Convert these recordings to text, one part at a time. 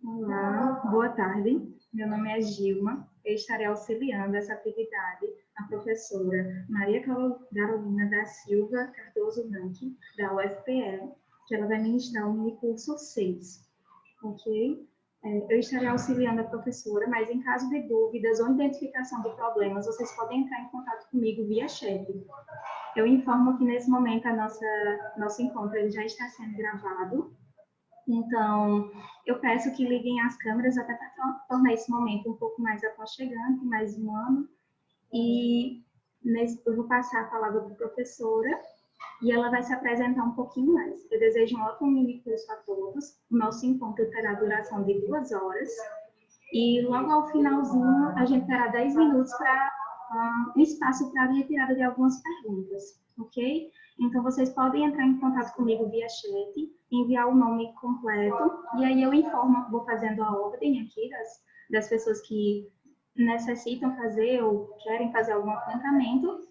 Olá, boa tarde. Meu nome é Gilma. Eu estarei auxiliando essa atividade a professora Maria Carolina da Silva Cardoso Nanqui, da UFPE, que ela vai ministrar o minicurso 6, ok? Eu estarei auxiliando a professora, mas em caso de dúvidas ou identificação de problemas, vocês podem entrar em contato comigo via chat. Eu informo que nesse momento nosso encontro ele já está sendo gravado. Então, eu peço que liguem as câmeras até para tornar esse momento um pouco mais aconchegante, mais humano. E eu vou passar a palavra para a professora e ela vai se apresentar um pouquinho mais. Eu desejo um ótimo mini curso a todos. O nosso encontro terá duração de 2 horas. E logo ao finalzinho, a gente terá 10 minutos para um espaço para a retirada de algumas perguntas, ok? Então, vocês podem entrar em contato comigo via chat, enviar o nome completo, e aí eu informo, vou fazendo a ordem aqui das pessoas que necessitam fazer ou querem fazer algum apontamento,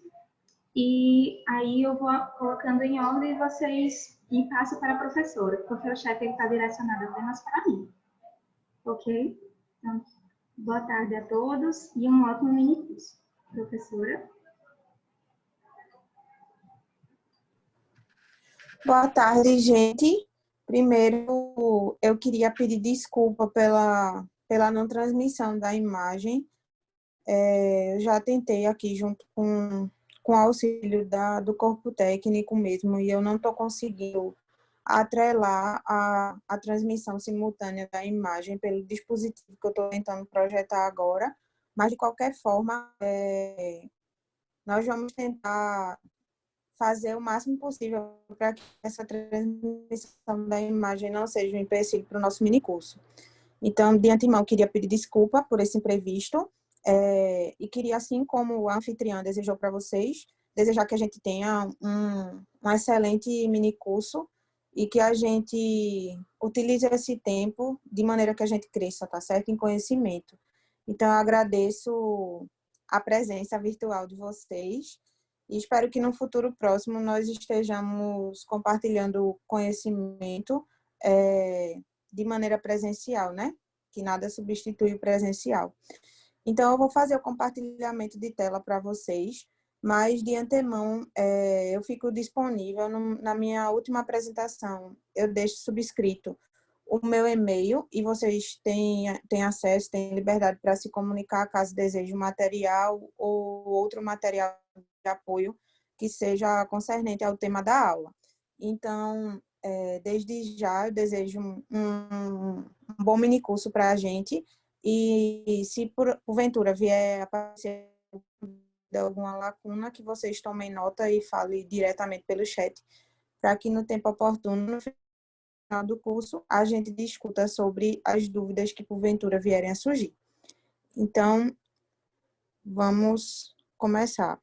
e aí eu vou colocando em ordem e vocês me passam para a professora, porque o chat está direcionado apenas para mim, ok? Então, boa tarde a todos e um ótimo minicurso. Professora? Boa tarde, gente. Primeiro, eu queria pedir desculpa pela não transmissão da imagem. Eu já tentei aqui junto com o auxílio do corpo técnico mesmo, e eu não estou conseguindo atrelar a transmissão simultânea da imagem pelo dispositivo que eu estou tentando projetar agora. Mas, de qualquer forma, nós vamos tentar fazer o máximo possível para que essa transmissão da imagem não seja um empecilho para o nosso minicurso. Então, de antemão, queria pedir desculpa por esse imprevisto e queria, assim como a anfitriã desejou para vocês, desejar que a gente tenha um excelente minicurso e que a gente utilize esse tempo de maneira que a gente cresça, tá certo? Em conhecimento. Então, eu agradeço a presença virtual de vocês e espero que no futuro próximo nós estejamos compartilhando conhecimento de maneira presencial, né? Que nada substitui o presencial. Então, eu vou fazer o compartilhamento de tela para vocês, mas de antemão eu fico disponível na minha última apresentação. Eu deixo subscrito o meu e-mail e vocês têm acesso, têm liberdade para se comunicar caso desejem material ou outro material de apoio que seja concernente ao tema da aula. Então, desde já, eu desejo um bom minicurso para a gente e se porventura vier aparecer alguma lacuna, que vocês tomem nota e falem diretamente pelo chat, para que no tempo oportuno, no final do curso, a gente discuta sobre as dúvidas que porventura vierem a surgir. Então, vamos começar.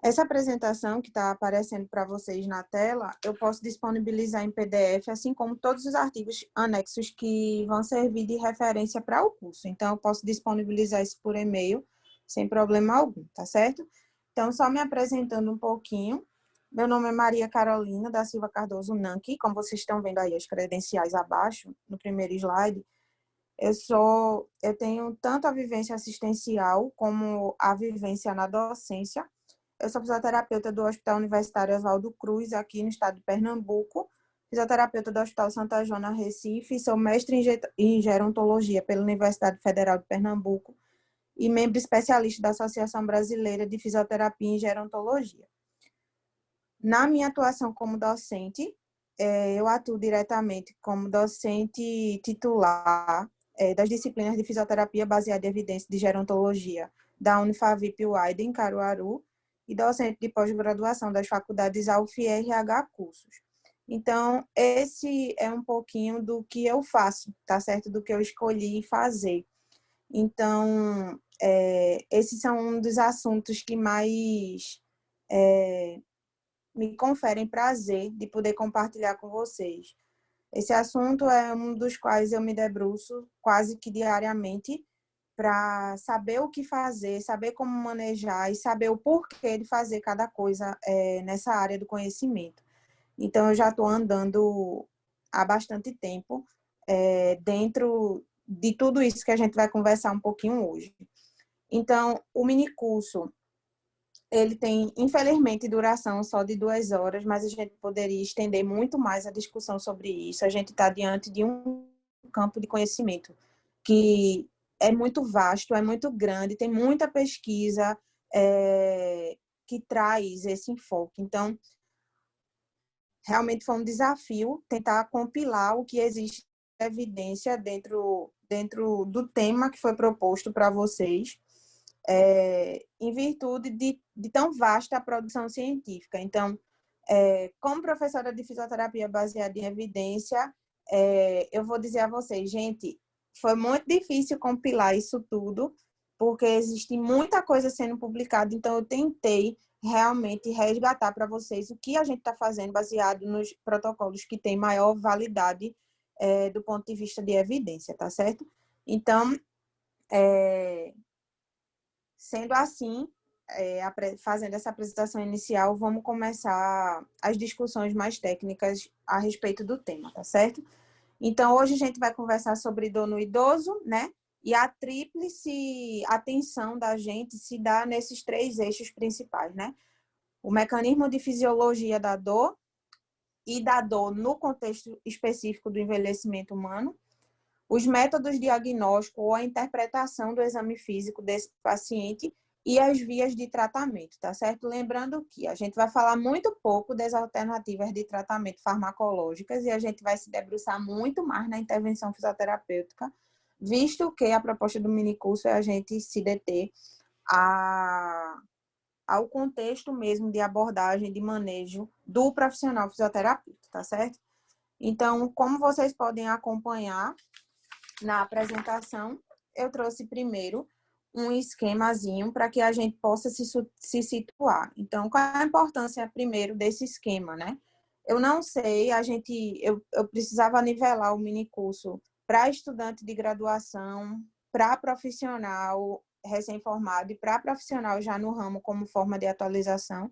Essa apresentação que está aparecendo para vocês na tela, eu posso disponibilizar em PDF, assim como todos os artigos anexos que vão servir de referência para o curso. Então, eu posso disponibilizar isso por e-mail, sem problema algum, tá certo? Então, só me apresentando um pouquinho. Meu nome é Maria Carolina da Silva Cardoso Nanqui, como vocês estão vendo aí as credenciais abaixo, no primeiro slide. Eu tenho tanto a vivência assistencial como a vivência na docência. Eu sou fisioterapeuta do Hospital Universitário Oswaldo Cruz, aqui no estado de Pernambuco, fisioterapeuta do Hospital Santa Joana, Recife, sou mestre em gerontologia pela Universidade Federal de Pernambuco e membro especialista da Associação Brasileira de Fisioterapia em Gerontologia. Na minha atuação como docente, eu atuo diretamente como docente titular das disciplinas de fisioterapia baseada em evidência de gerontologia da Unifavip-Uaide, em Caruaru, e docente de pós-graduação das faculdades AUF e RH Cursos. Então, esse é um pouquinho do que eu faço, tá certo? Do que eu escolhi fazer. Então, esses são um dos assuntos que mais me conferem prazer de poder compartilhar com vocês. Esse assunto é um dos quais eu me debruço quase que diariamente para saber o que fazer, saber como manejar e saber o porquê de fazer cada coisa nessa área do conhecimento. Então, eu já estou andando há bastante tempo, dentro de tudo isso que a gente vai conversar um pouquinho hoje. Então, o minicurso, ele tem, infelizmente, duração só de 2 horas, mas a gente poderia estender muito mais a discussão sobre isso. A gente está diante de um campo de conhecimento que é muito vasto, é muito grande, tem muita pesquisa que traz esse enfoque. Então, realmente foi um desafio tentar compilar o que existe de evidência dentro do tema que foi proposto para vocês, em virtude de tão vasta a produção científica. Então, como professora de fisioterapia baseada em evidência, eu vou dizer a vocês, gente, foi muito difícil compilar isso tudo, porque existe muita coisa sendo publicada, então eu tentei realmente resgatar para vocês o que a gente está fazendo baseado nos protocolos que têm maior validade do ponto de vista de evidência, tá certo? Então, sendo assim, fazendo essa apresentação inicial, vamos começar as discussões mais técnicas a respeito do tema, tá certo? Então, hoje a gente vai conversar sobre dor no idoso, né? E a tríplice atenção da gente se dá nesses 3 eixos principais, né? O mecanismo de fisiologia da dor e da dor no contexto específico do envelhecimento humano, os métodos diagnósticos ou a interpretação do exame físico desse paciente e as vias de tratamento, tá certo? Lembrando que a gente vai falar muito pouco das alternativas de tratamento farmacológicas e a gente vai se debruçar muito mais na intervenção fisioterapêutica, visto que a proposta do minicurso é a gente se deter ao contexto mesmo de abordagem, de manejo do profissional fisioterapeuta, tá certo? Então, como vocês podem acompanhar na apresentação, eu trouxe primeiro um esquemazinho para que a gente possa se situar. Então, qual é a importância primeiro desse esquema, né? Eu não sei, eu precisava nivelar o minicurso para estudante de graduação, para profissional recém-formado e para profissional já no ramo como forma de atualização.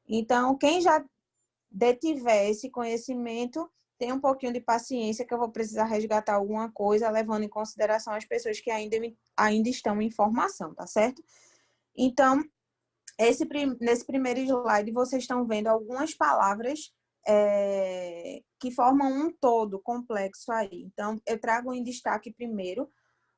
Então, quem já detiver esse conhecimento, tem um pouquinho de paciência que eu vou precisar resgatar alguma coisa, levando em consideração as pessoas que ainda estão em formação, tá certo? Então, nesse primeiro slide, vocês estão vendo algumas palavras que formam um todo complexo aí. Então, eu trago em destaque primeiro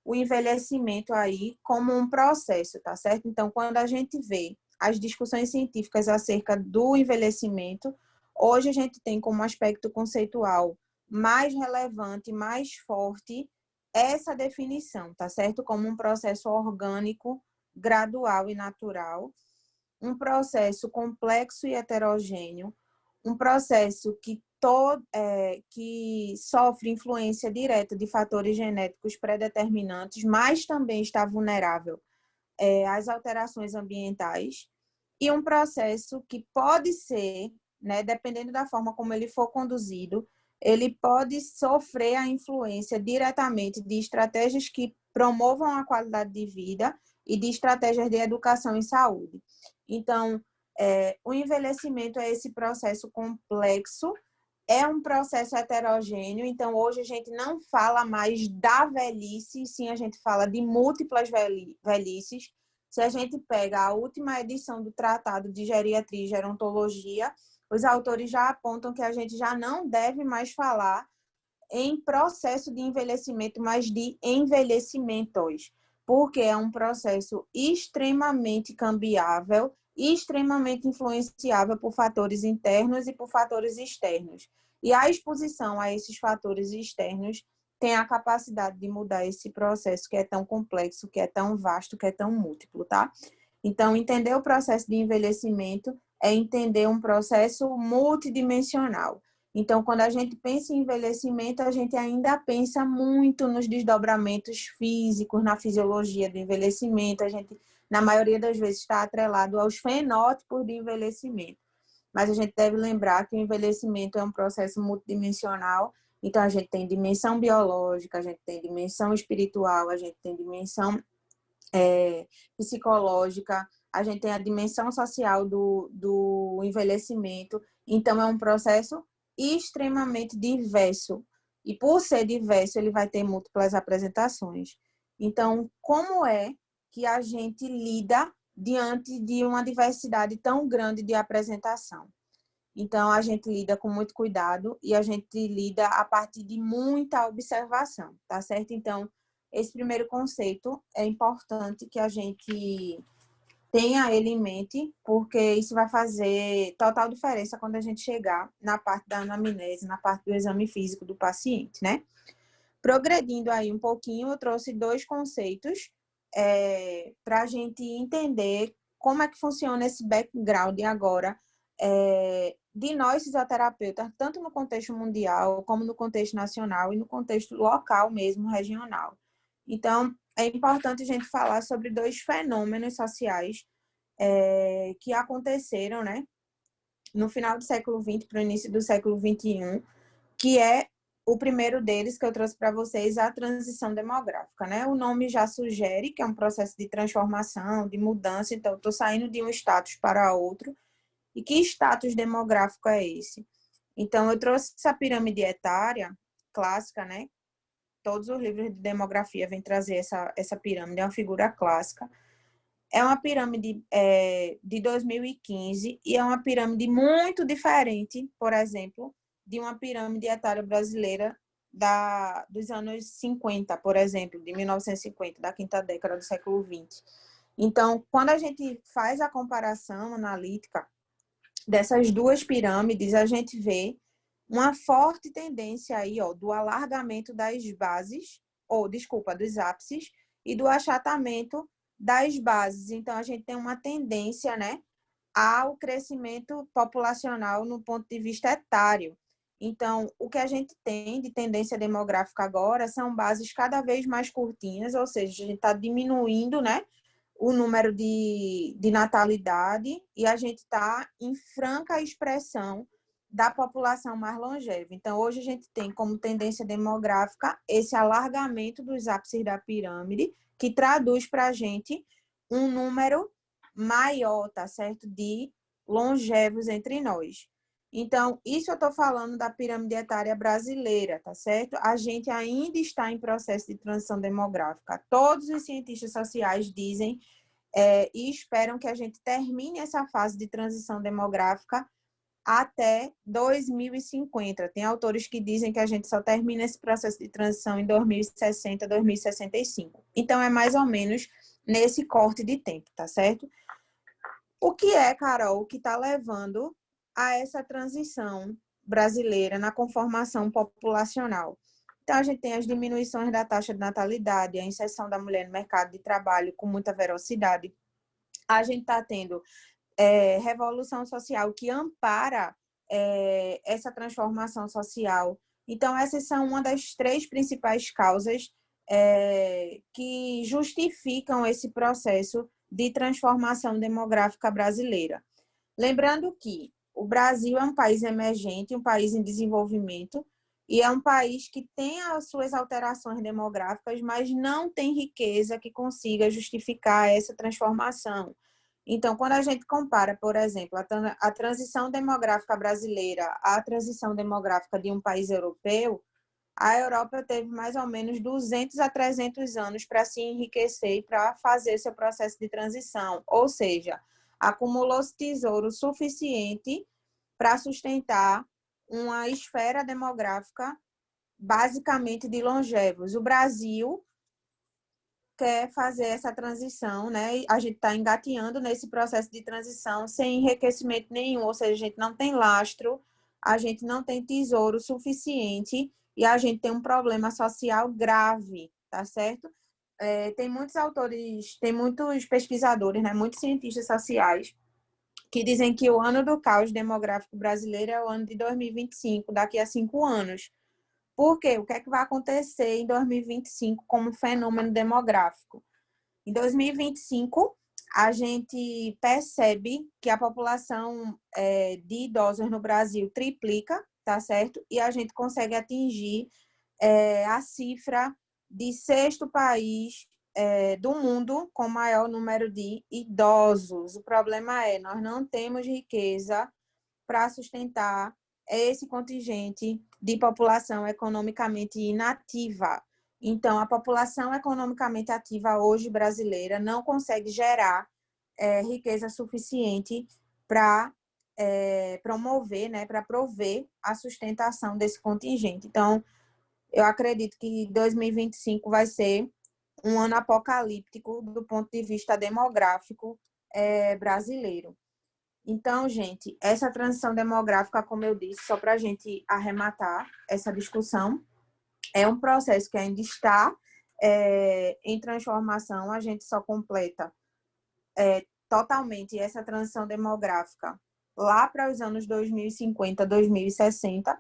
o envelhecimento aí como um processo, tá certo? Então, quando a gente vê as discussões científicas acerca do envelhecimento, hoje a gente tem como aspecto conceitual mais relevante, mais forte, essa definição, tá certo? Como um processo orgânico, gradual e natural, um processo complexo e heterogêneo, um processo que sofre influência direta de fatores genéticos predeterminantes, mas também está vulnerável às alterações ambientais, e um processo que pode ser, né, dependendo da forma como ele for conduzido, ele pode sofrer a influência diretamente de estratégias que promovam a qualidade de vida e de estratégias de educação e saúde. Então, o envelhecimento é esse processo complexo, é um processo heterogêneo, então hoje a gente não fala mais da velhice, sim, a gente fala de múltiplas velhices. Se a gente pega a última edição do Tratado de Geriatria e Gerontologia, os autores já apontam que a gente já não deve mais falar em processo de envelhecimento, mas de envelhecimentos, porque é um processo extremamente cambiável e extremamente influenciável por fatores internos e por fatores externos. E a exposição a esses fatores externos tem a capacidade de mudar esse processo que é tão complexo, que é tão vasto, que é tão múltiplo, tá? Então, entender o processo de envelhecimento é entender um processo multidimensional. Então, quando a gente pensa em envelhecimento, a gente ainda pensa muito nos desdobramentos físicos, na fisiologia do envelhecimento. A gente, na maioria das vezes, está atrelado aos fenótipos de envelhecimento. Mas a gente deve lembrar que o envelhecimento é um processo multidimensional. Então, a gente tem dimensão biológica, a gente tem dimensão espiritual, a gente tem dimensão psicológica, a gente tem a dimensão social do envelhecimento. Então, é um processo extremamente diverso. E por ser diverso, ele vai ter múltiplas apresentações. Então, como é que a gente lida diante de uma diversidade tão grande de apresentação? Então, a gente lida com muito cuidado e a gente lida a partir de muita observação, tá certo? Então, esse primeiro conceito é importante que a gente tenha ele em mente, porque isso vai fazer total diferença quando a gente chegar na parte da anamnese, na parte do exame físico do paciente, né? Progredindo aí um pouquinho, eu trouxe 2 conceitos para a gente entender como é que funciona esse background agora de nós fisioterapeutas, tanto no contexto mundial, como no contexto nacional e no contexto local mesmo, regional. Então, é importante a gente falar sobre 2 fenômenos sociais que aconteceram, né, no final do século XX para o início do século XXI, que é o primeiro deles que eu trouxe para vocês, a transição demográfica, né? O nome já sugere que é um processo de transformação, de mudança, então eu estou saindo de um status para outro. E que status demográfico é esse? Então, eu trouxe essa pirâmide etária clássica, né? Todos os livros de demografia vêm trazer essa pirâmide, é uma figura clássica. É uma pirâmide de 2015 e é uma pirâmide muito diferente, por exemplo, de uma pirâmide etária brasileira dos anos 50, por exemplo, de 1950, da quinta década do século XX. Então, quando a gente faz a comparação analítica dessas 2 pirâmides, a gente vê uma forte tendência aí, ó, do alargamento das bases, dos ápices, e do achatamento das bases. Então, a gente tem uma tendência, né, ao crescimento populacional no ponto de vista etário. Então, o que a gente tem de tendência demográfica agora são bases cada vez mais curtinhas, ou seja, a gente está diminuindo, né, o número de natalidade e a gente está em franca expressão da população mais longeva. Então, hoje a gente tem como tendência demográfica esse alargamento dos ápices da pirâmide, que traduz para a gente um número maior, tá certo? De longevos entre nós. Então, isso eu estou falando da pirâmide etária brasileira, tá certo? A gente ainda está em processo de transição demográfica. Todos os cientistas sociais dizem e esperam que a gente termine essa fase de transição demográfica até 2050. Tem autores que dizem que a gente só termina esse processo de transição em 2060, 2065. Então, é mais ou menos nesse corte de tempo, tá certo? O que é, Carol, o que está levando a essa transição brasileira na conformação populacional? Então, a gente tem as diminuições da taxa de natalidade, a inserção da mulher no mercado de trabalho com muita velocidade. A gente está tendo revolução social que ampara essa transformação social. Então, essas são uma das 3 principais causas que justificam esse processo de transformação demográfica brasileira. Lembrando que o Brasil é um país emergente, um país em desenvolvimento, e é um país que tem as suas alterações demográficas, mas não tem riqueza que consiga justificar essa transformação. Então, quando a gente compara, por exemplo, a transição demográfica brasileira à transição demográfica de um país europeu, a Europa teve mais ou menos 200 a 300 anos para se enriquecer e para fazer seu processo de transição. Ou seja, acumulou-se tesouro suficiente para sustentar uma esfera demográfica basicamente de longevos. O Brasil quer fazer essa transição, né? A gente está engateando nesse processo de transição sem enriquecimento nenhum, ou seja, a gente não tem lastro, a gente não tem tesouro suficiente e a gente tem um problema social grave, tá certo? Tem muitos autores, tem muitos pesquisadores, né? Muitos cientistas sociais que dizem que o ano do caos demográfico brasileiro é o ano de 2025, daqui a 5 anos. Por quê? O que é que vai acontecer em 2025 como fenômeno demográfico? Em 2025, a gente percebe que a população de idosos no Brasil triplica, tá certo? E a gente consegue atingir a cifra de 6º país do mundo com maior número de idosos. O problema é, nós não temos riqueza para sustentar é esse contingente de população economicamente inativa. Então, a população economicamente ativa hoje brasileira não consegue gerar riqueza suficiente para promover, né, para prover a sustentação desse contingente. Então, eu acredito que 2025 vai ser um ano apocalíptico do ponto de vista demográfico brasileiro. Então, gente, essa transição demográfica, como eu disse, só para a gente arrematar essa discussão, é um processo que ainda está em transformação. A gente só completa totalmente essa transição demográfica lá para os anos 2050, 2060.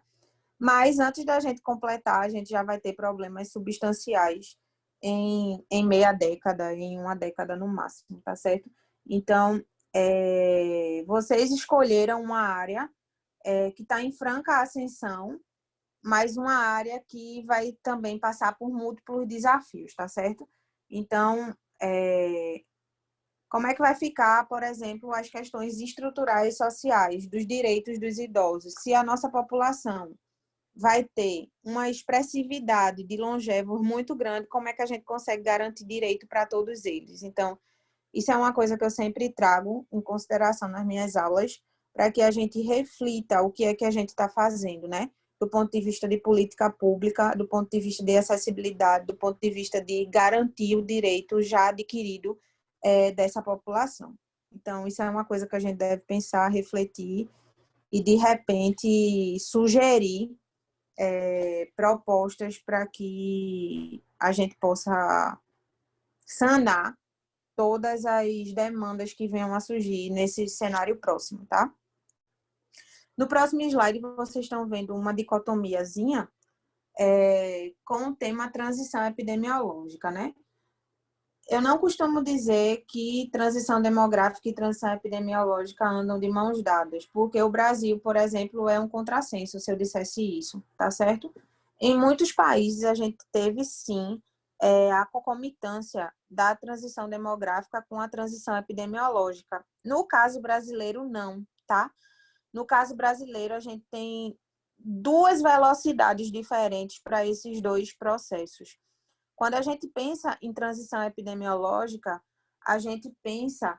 Mas antes da gente completar, a gente já vai ter problemas substanciais em meia década, em uma década no máximo, tá certo? Então, vocês escolheram uma área que está em franca ascensão, mas uma área que vai também passar por múltiplos desafios, tá certo? Então, como é que vai ficar, por exemplo, as questões estruturais e sociais dos direitos dos idosos? Se a nossa população vai ter uma expressividade de longevos muito grande, como é que a gente consegue garantir direito para todos eles? Então, isso é uma coisa que eu sempre trago em consideração nas minhas aulas, para que a gente reflita o que é que a gente está fazendo, né? Do ponto de vista de política pública, do ponto de vista de acessibilidade, do ponto de vista de garantir o direito já adquirido dessa população. Então, isso é uma coisa que a gente deve pensar, refletir e, de repente, sugerir propostas para que a gente possa sanar todas as demandas que venham a surgir nesse cenário próximo, tá? No próximo slide, vocês estão vendo uma dicotomiazinha com o tema transição epidemiológica, né? Eu não costumo dizer que transição demográfica e transição epidemiológica andam de mãos dadas, porque o Brasil, por exemplo, é um contrassenso, se eu dissesse isso, tá certo? Em muitos países, a gente teve, sim, a concomitância da transição demográfica com a transição epidemiológica. No caso brasileiro, não, tá? No caso brasileiro, a gente tem duas velocidades diferentes para esses dois processos. Quando a gente pensa em transição epidemiológica, a gente pensa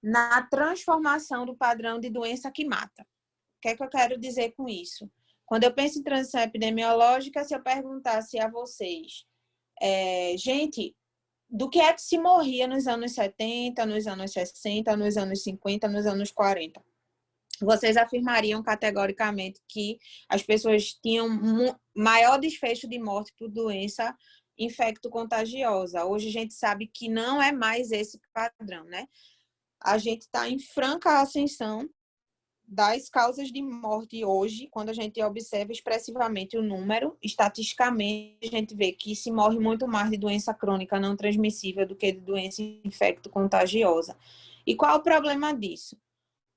na transformação do padrão de doença que mata. O que é que eu quero dizer com isso? Quando eu penso em transição epidemiológica, se eu perguntasse a vocês, gente, do que é que se morria nos anos 70, nos anos 60, nos anos 50, nos anos 40? Vocês afirmariam categoricamente que as pessoas tinham maior desfecho de morte por doença infecto-contagiosa. Hoje a gente sabe que não é mais esse padrão, né? A gente está em franca ascensão das causas de morte hoje, quando a gente observa expressivamente o número, estatisticamente, a gente vê que se morre muito mais de doença crônica não transmissível do que de doença infecto-contagiosa. E qual é o problema disso?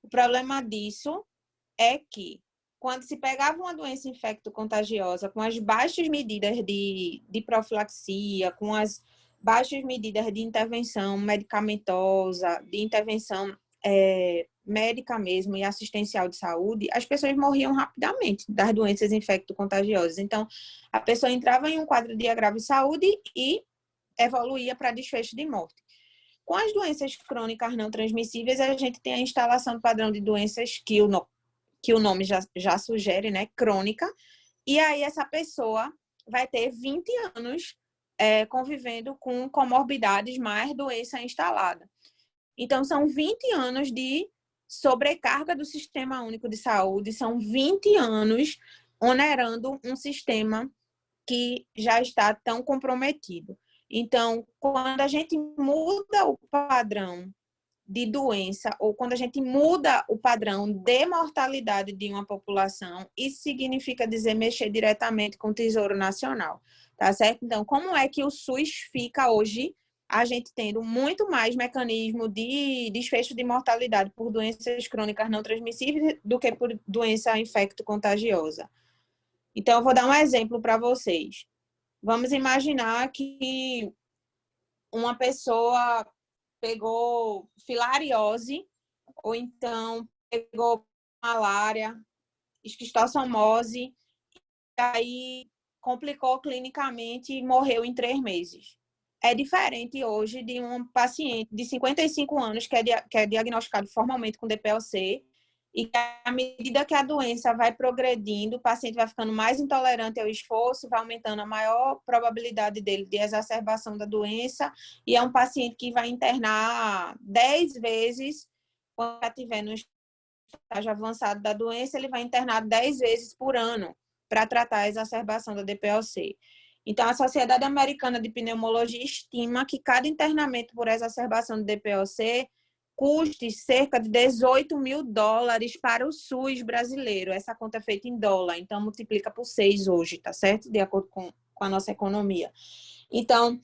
O problema disso é que, quando se pegava uma doença infecto-contagiosa com as baixas medidas de profilaxia, com as baixas medidas de intervenção medicamentosa, de intervenção médica mesmo e assistencial de saúde, as pessoas morriam rapidamente das doenças infecto-contagiosas. Então, a pessoa entrava em um quadro de agravo de saúde e evoluía para desfecho de morte. Com as doenças crônicas não transmissíveis, a gente tem a instalação do padrão de doenças que o nome já sugere, né? Crônica. E aí essa pessoa vai ter 20 anos convivendo com comorbidades mais doença instalada. Então, são 20 anos de sobrecarga do Sistema Único de Saúde, são 20 anos onerando um sistema que já está tão comprometido. Então, quando a gente muda o padrão de doença ou quando a gente muda o padrão de mortalidade de uma população, isso significa dizer mexer diretamente com o Tesouro Nacional, tá certo? Então, como é que o SUS fica hoje, a gente tendo muito mais mecanismo de desfecho de mortalidade por doenças crônicas não transmissíveis do que por doença infecto-contagiosa? Então, eu vou dar um exemplo para vocês. Vamos imaginar que uma pessoa pegou filariose ou então pegou malária esquistossomose, e aí complicou clinicamente e morreu em 3 meses. É diferente hoje de um paciente de 55 anos que é diagnosticado formalmente com DPOC e que, à medida que a doença vai progredindo, o paciente vai ficando mais intolerante ao esforço, vai aumentando a maior probabilidade dele de exacerbação da doença, e é um paciente que vai internar 10 vezes, quando estiver no estágio avançado da doença, ele vai internar 10 vezes por ano para tratar a exacerbação da DPOC. Então, a Sociedade Americana de Pneumologia estima que cada internamento por exacerbação de DPOC custe cerca de $18.000 para o SUS brasileiro. Essa conta é feita em dólar, então multiplica por 6 hoje, tá certo? De acordo com a nossa economia. Então,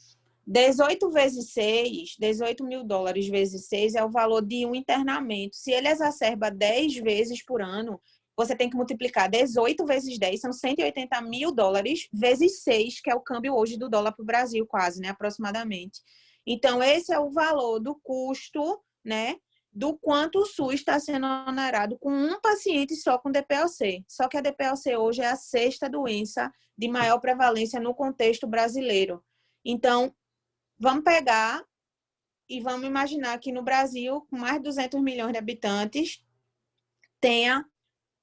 18 vezes 6, $18.000 vezes 6 é o valor de um internamento. Se ele exacerba 10 vezes por ano, você tem que multiplicar 18 vezes 10, são $180.000 vezes 6, que é o câmbio hoje do dólar para o Brasil, quase, né, aproximadamente. Então, esse é o valor do custo, né, do quanto o SUS está sendo onerado com um paciente só com DPOC. Só que a DPOC hoje é a 6ª doença de maior prevalência no contexto brasileiro. Então, vamos pegar e vamos imaginar que no Brasil, com mais de 200 milhões de habitantes, tenha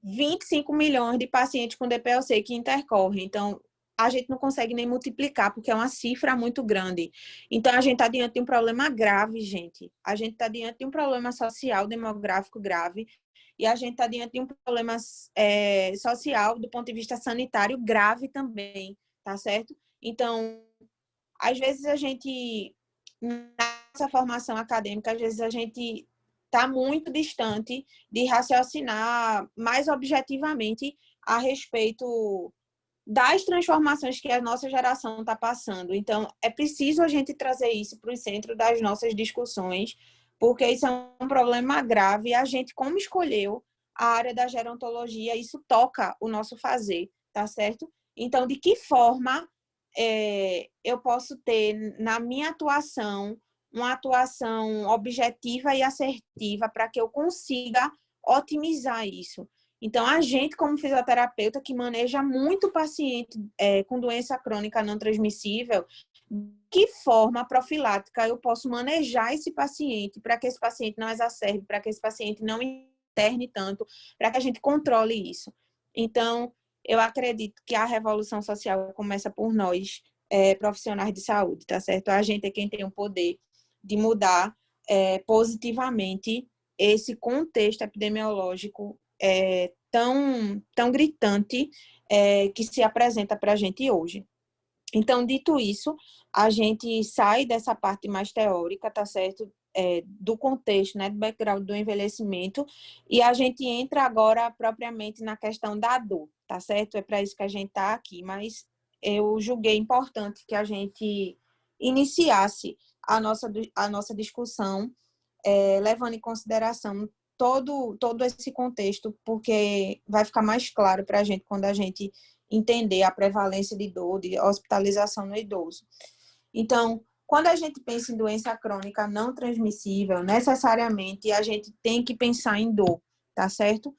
25 milhões de pacientes com DPOC que intercorrem. Então, a gente não consegue nem multiplicar, porque é uma cifra muito grande. Então, a gente está diante de um problema grave, gente. A gente está diante de um problema social, demográfico grave, e a gente está diante de um problema social, do ponto de vista sanitário, grave também, tá certo? Então, às vezes a gente, nessa formação acadêmica, às vezes a gente está muito distante de raciocinar mais objetivamente a respeito das transformações que a nossa geração está passando. Então, é preciso a gente trazer isso para o centro das nossas discussões, porque isso é um problema grave e a gente, como escolheu a área da gerontologia, isso toca o nosso fazer, tá certo? Então, de que forma eu posso ter na minha atuação uma atuação objetiva e assertiva para que eu consiga otimizar isso. Então, a gente, como fisioterapeuta, que maneja muito paciente com doença crônica não transmissível, de que forma profilática eu posso manejar esse paciente para que esse paciente não exacerbe, para que esse paciente não interne tanto, para que a gente controle isso. Então, eu acredito que a revolução social começa por nós, profissionais de saúde, tá certo? A gente é quem tem o poder de mudar positivamente esse contexto epidemiológico tão gritante que se apresenta para a gente hoje. Então, dito isso, a gente sai dessa parte mais teórica, tá certo? Do contexto, né, do background do envelhecimento, e a gente entra agora propriamente na questão da dor, tá certo? É para isso que a gente está aqui, mas eu julguei importante que a gente iniciasse a nossa discussão, levando em consideração todo esse contexto, porque vai ficar mais claro para a gente quando a gente entender a prevalência de dor, de hospitalização no idoso. Então, quando a gente pensa em doença crônica não transmissível, necessariamente a gente tem que pensar em dor, tá certo?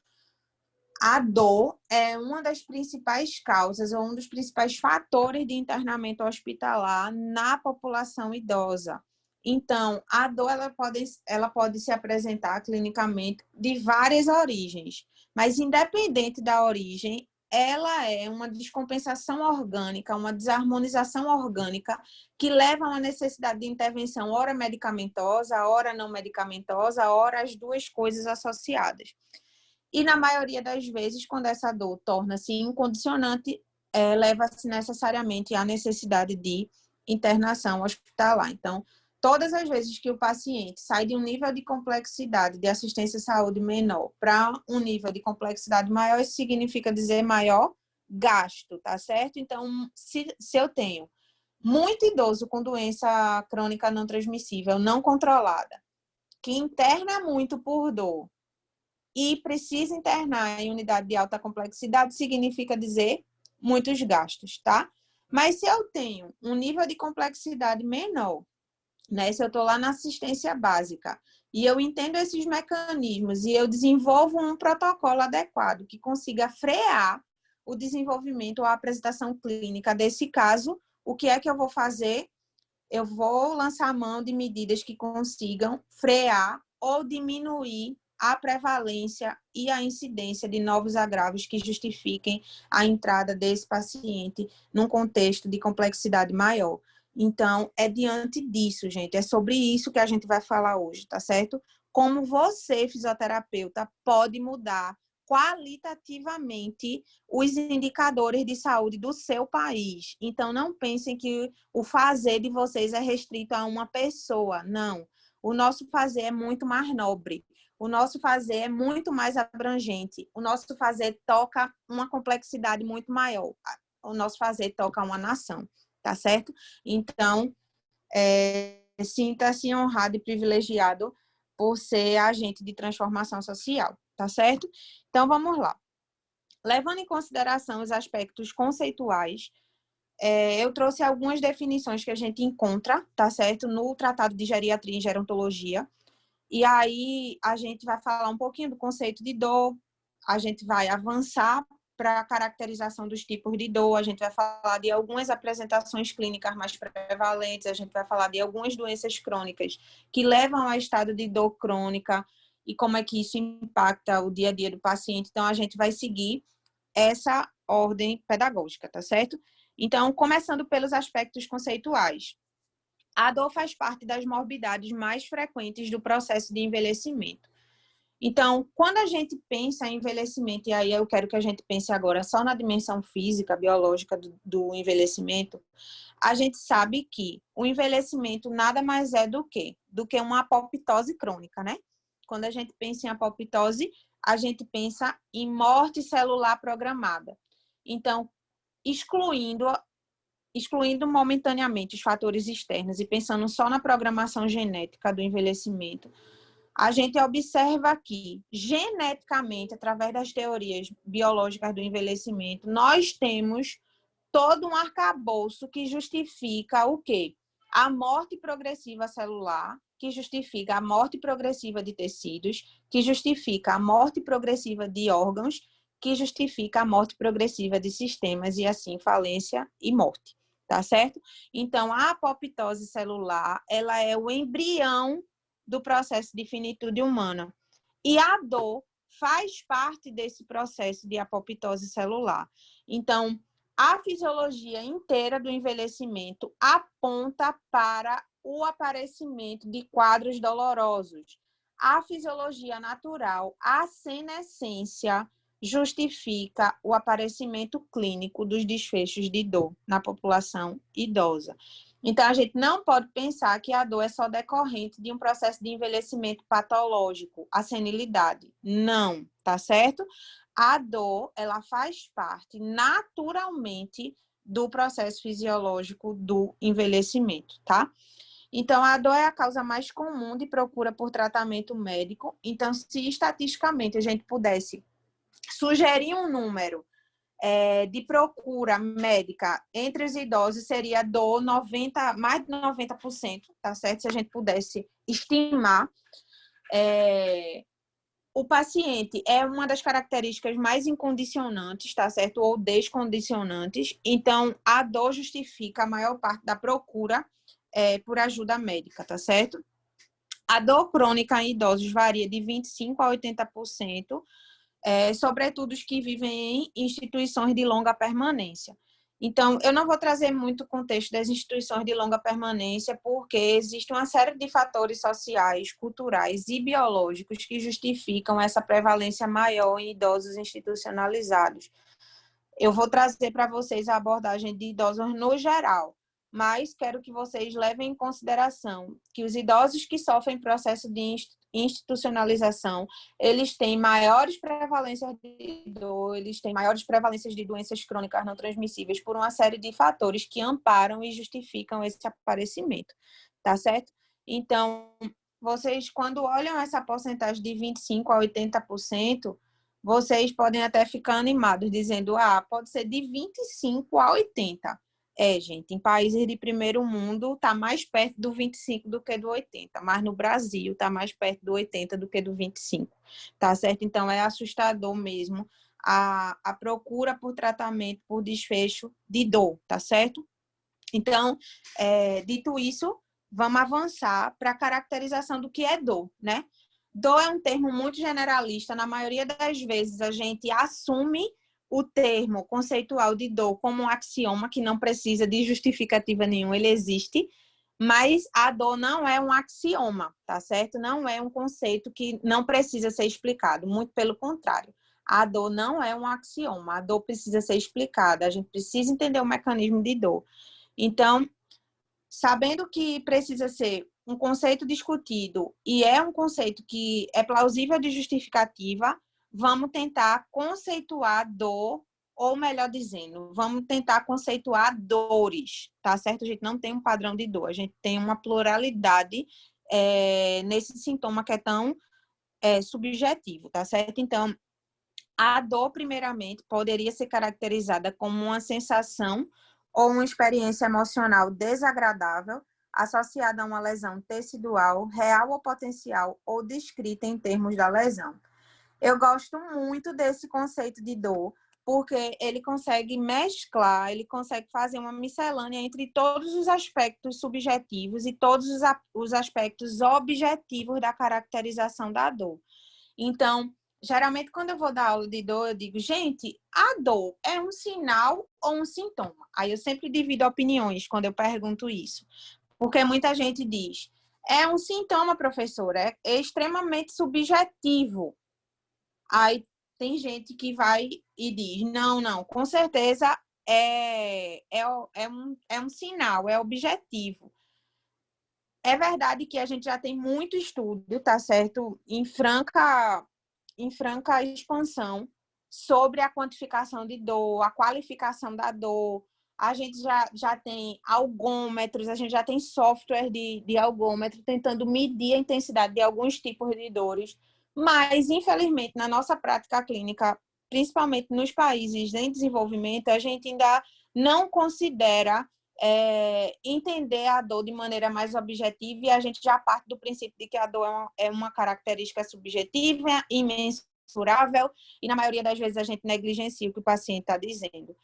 A dor é uma das principais causas ou um dos principais fatores de internamento hospitalar na população idosa. Então, a dor ela pode se apresentar clinicamente de várias origens, mas independente da origem, ela é uma descompensação orgânica, uma desarmonização orgânica que leva a uma necessidade de intervenção ora medicamentosa, ora não medicamentosa, ora as duas coisas associadas. E na maioria das vezes, quando essa dor torna-se incondicionante, leva-se necessariamente à necessidade de internação hospitalar. Então, todas as vezes que o paciente sai de um nível de complexidade de assistência à saúde menor para um nível de complexidade maior, isso significa dizer maior gasto, tá certo? Então, se eu tenho muito idoso com doença crônica não transmissível, não controlada, que interna muito por dor, e precisa internar em unidade de alta complexidade, significa dizer muitos gastos, tá? Mas se eu tenho um nível de complexidade menor, né? Se eu estou lá na assistência básica, e eu entendo esses mecanismos, e eu desenvolvo um protocolo adequado que consiga frear o desenvolvimento ou a apresentação clínica desse caso, o que é que eu vou fazer? Eu vou lançar mão de medidas que consigam frear ou diminuir a prevalência e a incidência de novos agravos que justifiquem a entrada desse paciente num contexto de complexidade maior. Então, é diante disso, gente, é sobre isso que a gente vai falar hoje, tá certo? Como você, fisioterapeuta, pode mudar qualitativamente os indicadores de saúde do seu país. Então, não pensem que o fazer de vocês é restrito a uma pessoa. Não. O nosso fazer é muito mais nobre. O nosso fazer é muito mais abrangente. O nosso fazer toca uma complexidade muito maior. O nosso fazer toca uma nação, tá certo? Então, sinta-se honrado e privilegiado por ser agente de transformação social, tá certo? Então, vamos lá. Levando em consideração os aspectos conceituais, eu trouxe algumas definições que a gente encontra, tá certo? No Tratado de Geriatria e Gerontologia. E aí, a gente vai falar um pouquinho do conceito de dor, a gente vai avançar para a caracterização dos tipos de dor, a gente vai falar de algumas apresentações clínicas mais prevalentes, a gente vai falar de algumas doenças crônicas que levam a estado de dor crônica e como é que isso impacta o dia a dia do paciente. Então, a gente vai seguir essa ordem pedagógica, tá certo? Então, começando pelos aspectos conceituais. A dor faz parte das morbidades mais frequentes do processo de envelhecimento. Então, quando a gente pensa em envelhecimento, e aí eu quero que a gente pense agora só na dimensão física, biológica do envelhecimento, a gente sabe que o envelhecimento nada mais é do que uma apoptose crônica, né? Quando a gente pensa em apoptose, a gente pensa em morte celular programada. Então, excluindo momentaneamente os fatores externos e pensando só na programação genética do envelhecimento, a gente observa que, geneticamente, através das teorias biológicas do envelhecimento, nós temos todo um arcabouço que justifica o quê? A morte progressiva celular, que justifica a morte progressiva de tecidos, que justifica a morte progressiva de órgãos, que justifica a morte progressiva de sistemas e, assim, falência e morte. Tá certo? Então, a apoptose celular, ela é o embrião do processo de finitude humana. E a dor faz parte desse processo de apoptose celular. Então, a fisiologia inteira do envelhecimento aponta para o aparecimento de quadros dolorosos. A fisiologia natural, a senescência, justifica o aparecimento clínico dos desfechos de dor na população idosa. Então, a gente não pode pensar que a dor é só decorrente de um processo de envelhecimento patológico, a senilidade. Não, tá certo? A dor, ela faz parte naturalmente do processo fisiológico do envelhecimento, tá? Então, a dor é a causa mais comum de procura por tratamento médico. Então, se estatisticamente a gente pudesse sugerir um número de procura médica entre os idosos, seria dor mais de 90%, tá certo? Se a gente pudesse estimar, o paciente é uma das características mais incondicionantes, tá certo? Ou descondicionantes. Então, a dor justifica a maior parte da procura por ajuda médica, tá certo? A dor crônica em idosos varia de 25% a 80%, sobretudo os que vivem em instituições de longa permanência. Então, eu não vou trazer muito contexto das instituições de longa permanência, porque existe uma série de fatores sociais, culturais e biológicos que justificam essa prevalência maior em idosos institucionalizados. Eu vou trazer para vocês a abordagem de idosos no geral, mas quero que vocês levem em consideração que os idosos que sofrem processo de institucionalização, eles têm maiores prevalências de dor, eles têm maiores prevalências de doenças crônicas não transmissíveis por uma série de fatores que amparam e justificam esse aparecimento, tá certo? Então, vocês, quando olham essa porcentagem de 25% a 80%, vocês podem até ficar animados, dizendo, pode ser de 25% a 80%. Gente, em países de primeiro mundo está mais perto do 25 do que do 80, mas no Brasil está mais perto do 80 do que do 25, tá certo? Então, é assustador mesmo a procura por tratamento, por desfecho de dor, tá certo? Então, dito isso, vamos avançar para a caracterização do que é dor, né? Dor é um termo muito generalista. Na maioria das vezes, a gente assume o termo conceitual de dor como um axioma que não precisa de justificativa nenhuma, ele existe, mas a dor não é um axioma, tá certo? Não é um conceito que não precisa ser explicado, muito pelo contrário. A dor não é um axioma, a dor precisa ser explicada, a gente precisa entender o mecanismo de dor. Então, sabendo que precisa ser um conceito discutido e é um conceito que é plausível de justificativa, vamos tentar conceituar dor, ou melhor dizendo, vamos tentar conceituar dores, tá certo? A gente não tem um padrão de dor, a gente tem uma pluralidade nesse sintoma que é tão subjetivo, tá certo? Então, a dor, primeiramente, poderia ser caracterizada como uma sensação ou uma experiência emocional desagradável associada a uma lesão tecidual, real ou potencial, ou descrita em termos da lesão. Eu gosto muito desse conceito de dor, porque ele consegue mesclar, ele consegue fazer uma miscelânea entre todos os aspectos subjetivos e todos os aspectos objetivos da caracterização da dor. Então, geralmente, quando eu vou dar aula de dor, eu digo, gente, a dor é um sinal ou um sintoma? Aí eu sempre divido opiniões quando eu pergunto isso. Porque muita gente diz, é um sintoma, professora, é extremamente subjetivo. Aí tem gente que vai e diz, não, com certeza é um sinal, é objetivo. É verdade que a gente já tem muito estudo, tá certo? Em franca expansão sobre a quantificação de dor, a qualificação da dor. A gente já tem algômetros, a gente já tem software de algômetro tentando medir a intensidade de alguns tipos de dores. Mas, infelizmente, na nossa prática clínica, principalmente nos países em desenvolvimento, a gente ainda não considera entender a dor de maneira mais objetiva e a gente já parte do princípio de que a dor é uma característica subjetiva, imensurável e na maioria das vezes a gente negligencia o que o paciente está dizendo.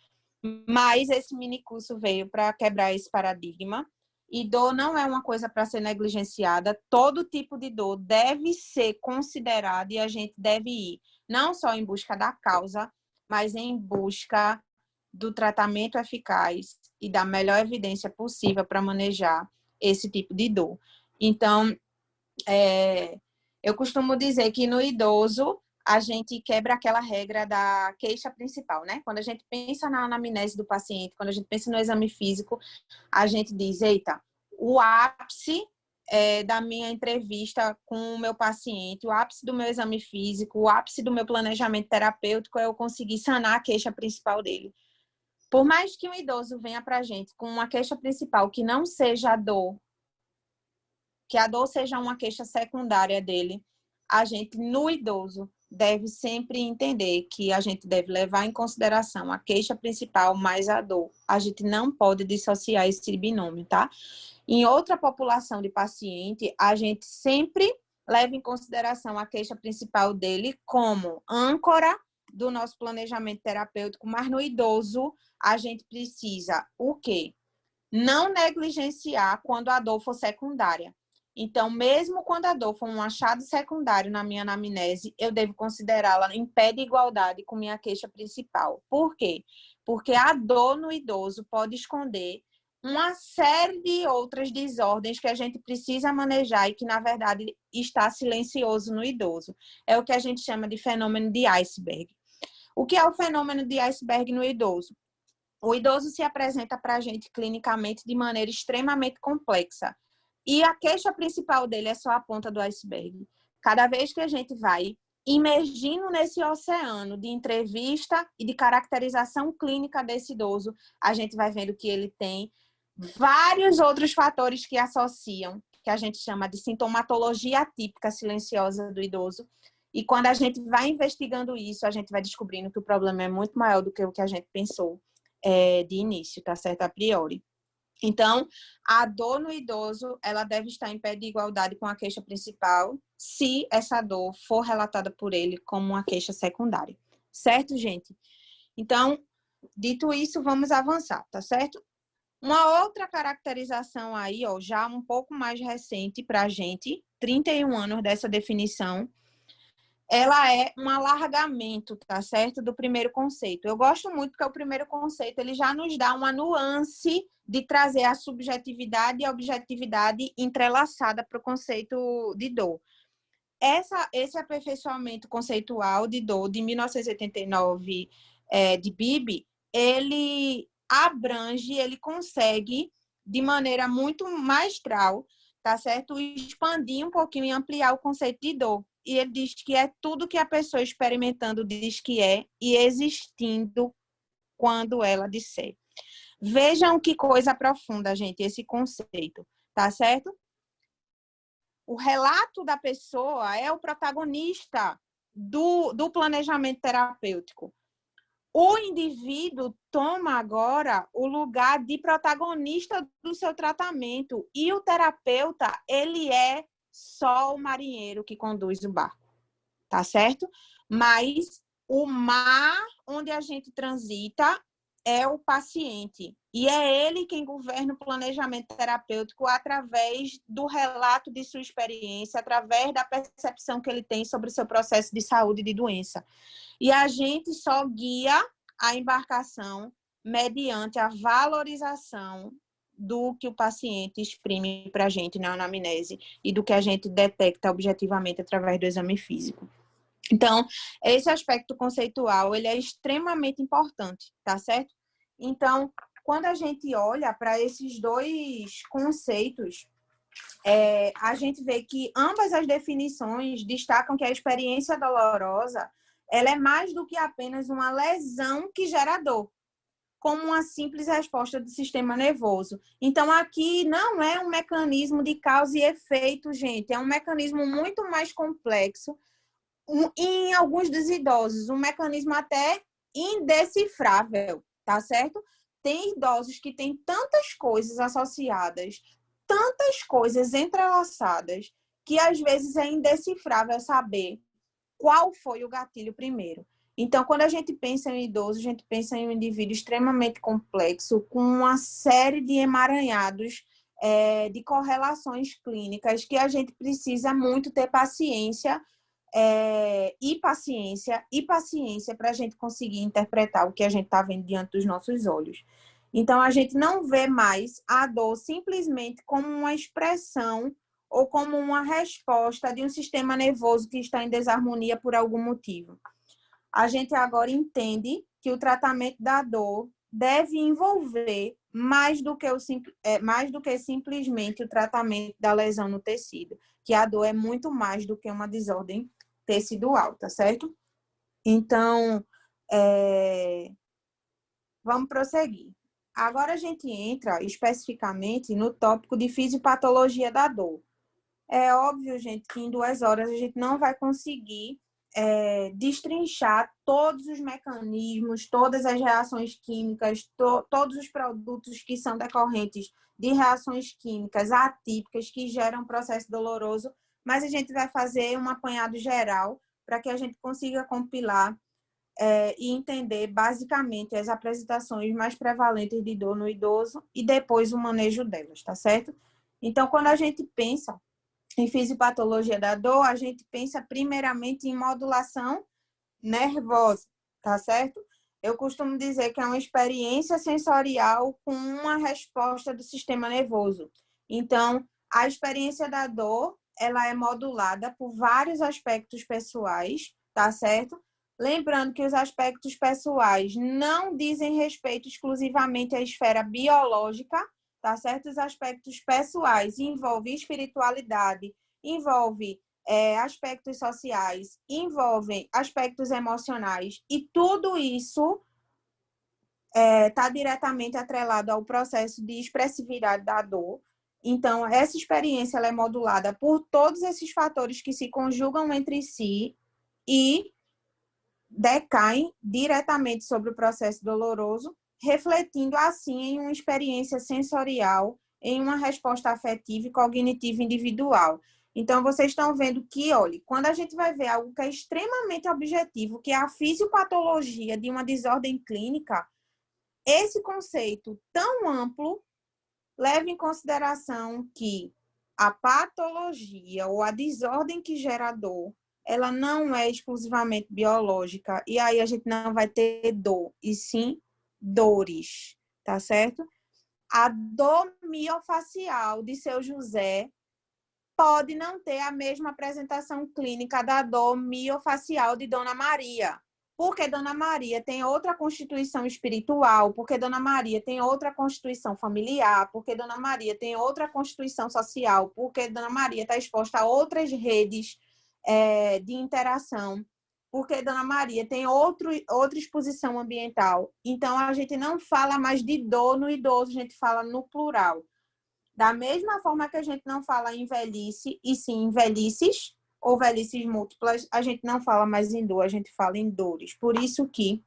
Mas esse mini curso veio para quebrar esse paradigma e dor não é uma coisa para ser negligenciada, todo tipo de dor deve ser considerado e a gente deve ir não só em busca da causa, mas em busca do tratamento eficaz e da melhor evidência possível para manejar esse tipo de dor. Então, eu costumo dizer que no idoso, a gente quebra aquela regra da queixa principal, né? Quando a gente pensa na anamnese do paciente, quando a gente pensa no exame físico, a gente diz, eita, o ápice da minha entrevista com o meu paciente, o ápice do meu exame físico, o ápice do meu planejamento terapêutico é eu conseguir sanar a queixa principal dele. Por mais que um idoso venha para a gente com uma queixa principal que não seja a dor, que a dor seja uma queixa secundária dele, a gente, no idoso, deve sempre entender que a gente deve levar em consideração a queixa principal mais a dor. A gente não pode dissociar esse binômio, tá? Em outra população de paciente, a gente sempre leva em consideração a queixa principal dele como âncora do nosso planejamento terapêutico, mas no idoso, a gente precisa o quê? Não negligenciar quando a dor for secundária. Então, mesmo quando a dor for um achado secundário na minha anamnese, eu devo considerá-la em pé de igualdade com minha queixa principal. Por quê? Porque a dor no idoso pode esconder uma série de outras desordens que a gente precisa manejar e que, na verdade, está silencioso no idoso. É o que a gente chama de fenômeno de iceberg. O que é o fenômeno de iceberg no idoso? O idoso se apresenta para a gente clinicamente de maneira extremamente complexa. E a queixa principal dele é só a ponta do iceberg. Cada vez que a gente vai imergindo nesse oceano de entrevista e de caracterização clínica desse idoso, a gente vai vendo que ele tem vários outros fatores que associam, que a gente chama de sintomatologia atípica silenciosa do idoso. E quando a gente vai investigando isso, a gente vai descobrindo que o problema é muito maior do que o que a gente pensou. de início, tá certo? A priori. Então, a dor no idoso, ela deve estar em pé de igualdade com a queixa principal, se essa dor for relatada por ele como uma queixa secundária. Certo, gente? Então, dito isso, vamos avançar, tá certo? Uma outra caracterização aí, ó, já um pouco mais recente para a gente, 31 anos dessa definição, ela é um alargamento, tá certo? Do primeiro conceito. Eu gosto muito porque o primeiro conceito, ele já nos dá uma nuance de trazer a subjetividade e a objetividade entrelaçada para o conceito de dor. Esse aperfeiçoamento conceitual de dor de 1989, de Bibby, ele abrange, ele consegue, de maneira muito maestral, tá certo? Expandir um pouquinho e ampliar o conceito de dor. E ele diz que é tudo que a pessoa experimentando diz que é e existindo quando ela disser. Vejam que coisa profunda, gente, esse conceito, tá certo? O relato da pessoa é o protagonista do planejamento terapêutico. O indivíduo toma agora o lugar de protagonista do seu tratamento e o terapeuta, ele é só o marinheiro que conduz o barco, tá certo? Mas o mar onde a gente transita é o paciente e é ele quem governa o planejamento terapêutico através do relato de sua experiência, através da percepção que ele tem sobre o seu processo de saúde e de doença. E a gente só guia a embarcação mediante a valorização do que o paciente exprime para a gente na anamnese e do que a gente detecta objetivamente através do exame físico. Então, esse aspecto conceitual, ele é extremamente importante, tá certo? Então, quando a gente olha para esses dois conceitos, a gente vê que ambas as definições destacam que a experiência dolorosa, ela é mais do que apenas uma lesão que gera dor, como uma simples resposta do sistema nervoso. Então, aqui não é um mecanismo de causa e efeito, gente, é um mecanismo muito mais complexo, em alguns dos idosos, um mecanismo até indecifrável, tá certo? Tem idosos que têm tantas coisas associadas, tantas coisas entrelaçadas, que às vezes é indecifrável saber qual foi o gatilho primeiro. Então, quando a gente pensa em idoso, a gente pensa em um indivíduo extremamente complexo, com uma série de emaranhados, de correlações clínicas, que a gente precisa muito ter paciência, e paciência para a gente conseguir interpretar o que a gente está vendo diante dos nossos olhos. Então, a gente não vê mais a dor simplesmente como uma expressão ou como uma resposta de um sistema nervoso que está em desarmonia por algum motivo. A gente agora entende que o tratamento da dor deve envolver mais do que simplesmente o tratamento da lesão no tecido, que a dor é muito mais do que uma desordem tecidual, tá certo? Então, vamos prosseguir. Agora a gente entra especificamente no tópico de fisiopatologia da dor. É óbvio, gente, que em 2 horas a gente não vai conseguir destrinchar todos os mecanismos, todas as reações químicas, todos os produtos que são decorrentes de reações químicas atípicas que geram um processo doloroso, mas a gente vai fazer um apanhado geral para que a gente consiga compilar e entender basicamente as apresentações mais prevalentes de dor no idoso e depois o manejo delas, tá certo? Então, quando a gente pensa em fisiopatologia da dor, a gente pensa primeiramente em modulação nervosa, tá certo? Eu costumo dizer que é uma experiência sensorial com uma resposta do sistema nervoso. Então, a experiência da dor, ela é modulada por vários aspectos pessoais, tá certo? Lembrando que os aspectos pessoais não dizem respeito exclusivamente à esfera biológica, tá certo? Os aspectos pessoais envolvem espiritualidade, envolve aspectos sociais, envolvem aspectos emocionais e tudo isso está diretamente atrelado ao processo de expressividade da dor. Então, essa experiência ela é modulada por todos esses fatores que se conjugam entre si e decaem diretamente sobre o processo doloroso refletindo assim em uma experiência sensorial, em uma resposta afetiva e cognitiva individual. Então, vocês estão vendo que, olha, quando a gente vai ver algo que é extremamente objetivo, que é a fisiopatologia de uma desordem clínica, esse conceito tão amplo leva em consideração que a patologia ou a desordem que gera dor, ela não é exclusivamente biológica, e aí a gente não vai ter dor, e sim dores, tá certo? A dor miofacial de seu José pode não ter a mesma apresentação clínica da dor miofacial de Dona Maria, porque Dona Maria tem outra constituição espiritual, porque Dona Maria tem outra constituição familiar, porque Dona Maria tem outra constituição social, porque Dona Maria está exposta a outras redes de interação, porque Dona Maria tem outra exposição ambiental. Então, a gente não fala mais de dor no idoso, a gente fala no plural. Da mesma forma que a gente não fala em velhice, e sim em velhices, ou velhices múltiplas, a gente não fala mais em dor, a gente fala em dores. Por isso que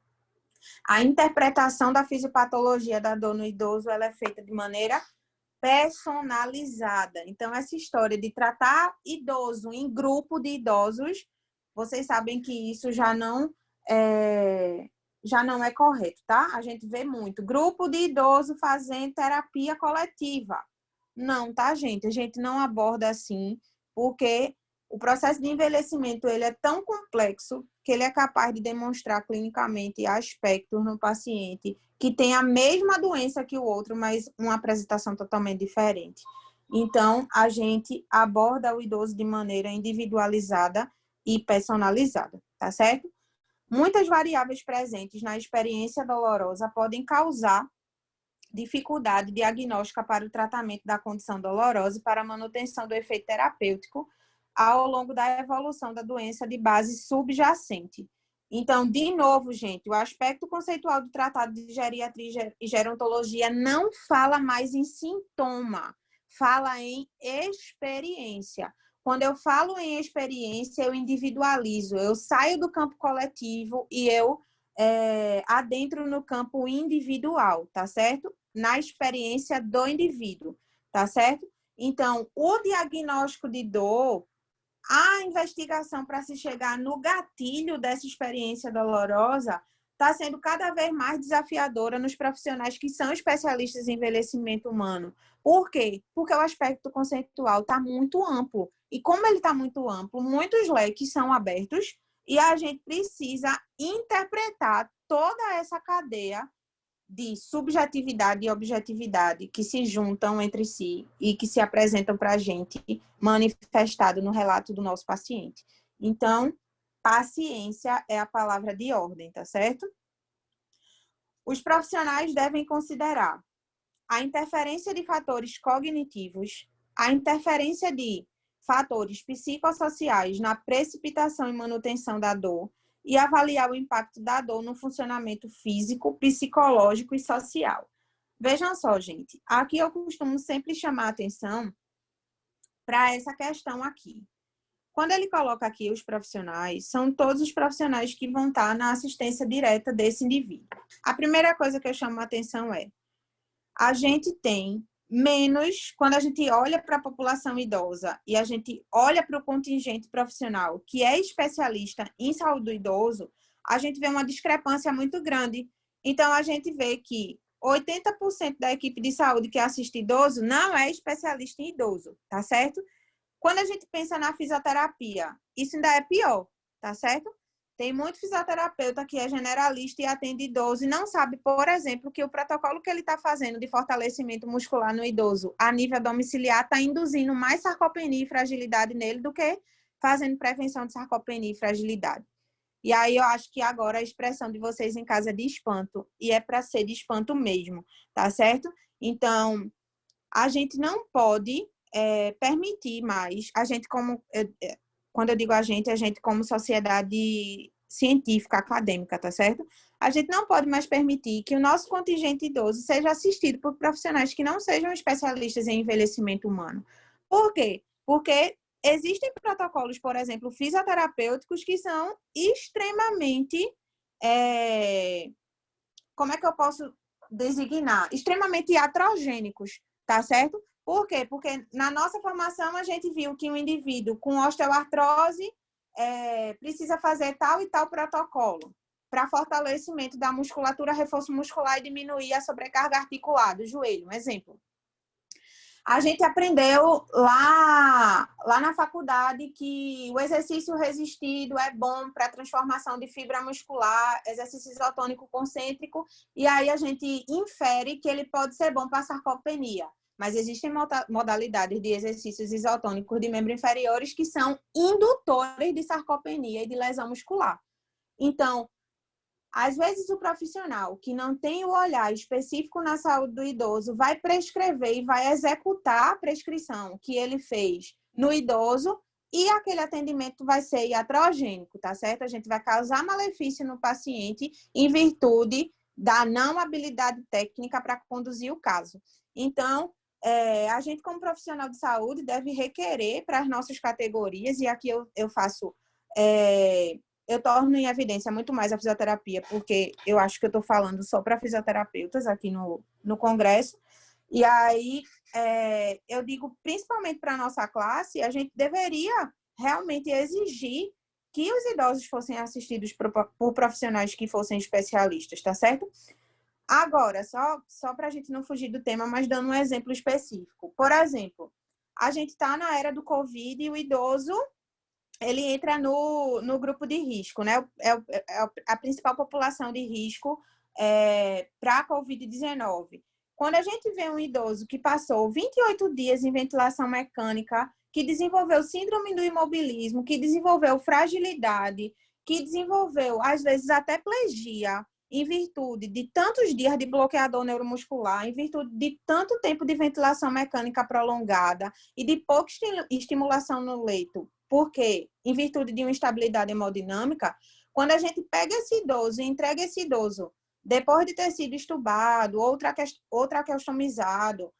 a interpretação da fisiopatologia da dor no idoso, ela é feita de maneira personalizada. Então, essa história de tratar idoso em grupo de idosos, vocês sabem que isso já não é correto, tá? A gente vê muito. Grupo de idoso fazendo terapia coletiva. Não, tá, gente? A gente não aborda assim, porque o processo de envelhecimento ele é tão complexo que ele é capaz de demonstrar clinicamente aspectos no paciente que tem a mesma doença que o outro, mas uma apresentação totalmente diferente. Então, a gente aborda o idoso de maneira individualizada e personalizada, tá certo? Muitas variáveis presentes na experiência dolorosa podem causar dificuldade diagnóstica para o tratamento da condição dolorosa e para a manutenção do efeito terapêutico ao longo da evolução da doença de base subjacente. Então, de novo, gente, o aspecto conceitual do Tratado de Geriatria e Gerontologia não fala mais em sintoma, fala em experiência. Quando eu falo em experiência, eu individualizo, eu saio do campo coletivo e eu adentro no campo individual, tá certo? Na experiência do indivíduo, tá certo? Então, o diagnóstico de dor, a investigação para se chegar no gatilho dessa experiência dolorosa está sendo cada vez mais desafiadora nos profissionais que são especialistas em envelhecimento humano. Por quê? Porque o aspecto conceitual está muito amplo. E como ele está muito amplo, muitos leques são abertos e a gente precisa interpretar toda essa cadeia de subjetividade e objetividade que se juntam entre si e que se apresentam para a gente manifestado no relato do nosso paciente. Então, paciência é a palavra de ordem, tá certo? Os profissionais devem considerar a interferência de fatores cognitivos, a interferência de fatores psicossociais na precipitação e manutenção da dor e avaliar o impacto da dor no funcionamento físico, psicológico e social. Vejam só, gente, aqui eu costumo sempre chamar a atenção para essa questão aqui. Quando ele coloca aqui os profissionais, são todos os profissionais que vão estar na assistência direta desse indivíduo. A primeira coisa que eu chamo a atenção é a gente tem menos, quando a gente olha para a população idosa e a gente olha para o contingente profissional que é especialista em saúde do idoso, a gente vê uma discrepância muito grande. Então, a gente vê que 80% da equipe de saúde que assiste idoso não é especialista em idoso, tá certo? Quando a gente pensa na fisioterapia, isso ainda é pior, tá certo? Tem muito fisioterapeuta que é generalista e atende idoso e não sabe, por exemplo, que o protocolo que ele está fazendo de fortalecimento muscular no idoso a nível domiciliar está induzindo mais sarcopenia e fragilidade nele do que fazendo prevenção de sarcopenia e fragilidade. E aí eu acho que agora a expressão de vocês em casa é de espanto, e é para ser de espanto mesmo, tá certo? Então, a gente não pode permitir mais, a gente como... Quando eu digo a gente como sociedade científica, acadêmica, tá certo? A gente não pode mais permitir que o nosso contingente idoso seja assistido por profissionais que não sejam especialistas em envelhecimento humano. Por quê? Porque existem protocolos, por exemplo, fisioterapêuticos que são extremamente... como é que eu posso designar extremamente iatrogênicos, tá certo? Por quê? Porque na nossa formação a gente viu que um indivíduo com osteoartrose precisa fazer tal e tal protocolo para fortalecimento da musculatura, reforço muscular e diminuir a sobrecarga articular do joelho, um exemplo. A gente aprendeu lá na faculdade que o exercício resistido é bom para a transformação de fibra muscular, exercício isotônico concêntrico, e aí a gente infere que ele pode ser bom para sarcopenia. Mas existem modalidades de exercícios isotônicos de membros inferiores que são indutores de sarcopenia e de lesão muscular. Então, às vezes, o profissional que não tem o olhar específico na saúde do idoso vai prescrever e vai executar a prescrição que ele fez no idoso e aquele atendimento vai ser iatrogênico, tá certo? A gente vai causar malefício no paciente em virtude da não habilidade técnica para conduzir o caso. Então, a gente, como profissional de saúde, deve requerer para as nossas categorias, e aqui eu faço... eu torno em evidência muito mais a fisioterapia, porque eu acho que eu estou falando só para fisioterapeutas aqui no Congresso. E aí, eu digo, principalmente para a nossa classe, a gente deveria realmente exigir que os idosos fossem assistidos por profissionais que fossem especialistas, tá certo? Agora, só para a gente não fugir do tema, mas dando um exemplo específico. Por exemplo, a gente está na era do Covid e o idoso ele entra no grupo de risco, né? A principal população de risco para a Covid-19. Quando a gente vê um idoso que passou 28 dias em ventilação mecânica, que desenvolveu síndrome do imobilismo, que desenvolveu fragilidade, que desenvolveu, às vezes, até plegia, em virtude de tantos dias de bloqueador neuromuscular, em virtude de tanto tempo de ventilação mecânica prolongada e de pouca estimulação no leito, porque, em virtude de uma instabilidade hemodinâmica, quando a gente pega esse idoso e entrega esse idoso, depois de ter sido estubado ou traqueostomizado,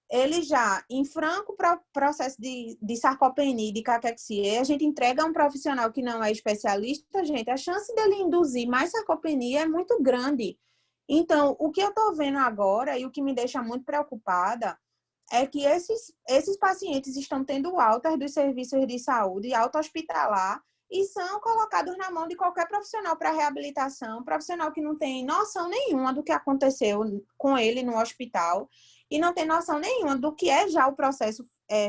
ele já, em franco processo de sarcopenia e de caquexia, a gente entrega a um profissional que não é especialista, gente, a chance dele induzir mais sarcopenia é muito grande. Então, o que eu estou vendo agora e o que me deixa muito preocupada é que esses pacientes estão tendo altas dos serviços de saúde, alta hospitalar, e são colocados na mão de qualquer profissional para reabilitação, profissional que não tem noção nenhuma do que aconteceu com ele no hospital e não tem noção nenhuma do que é já o processo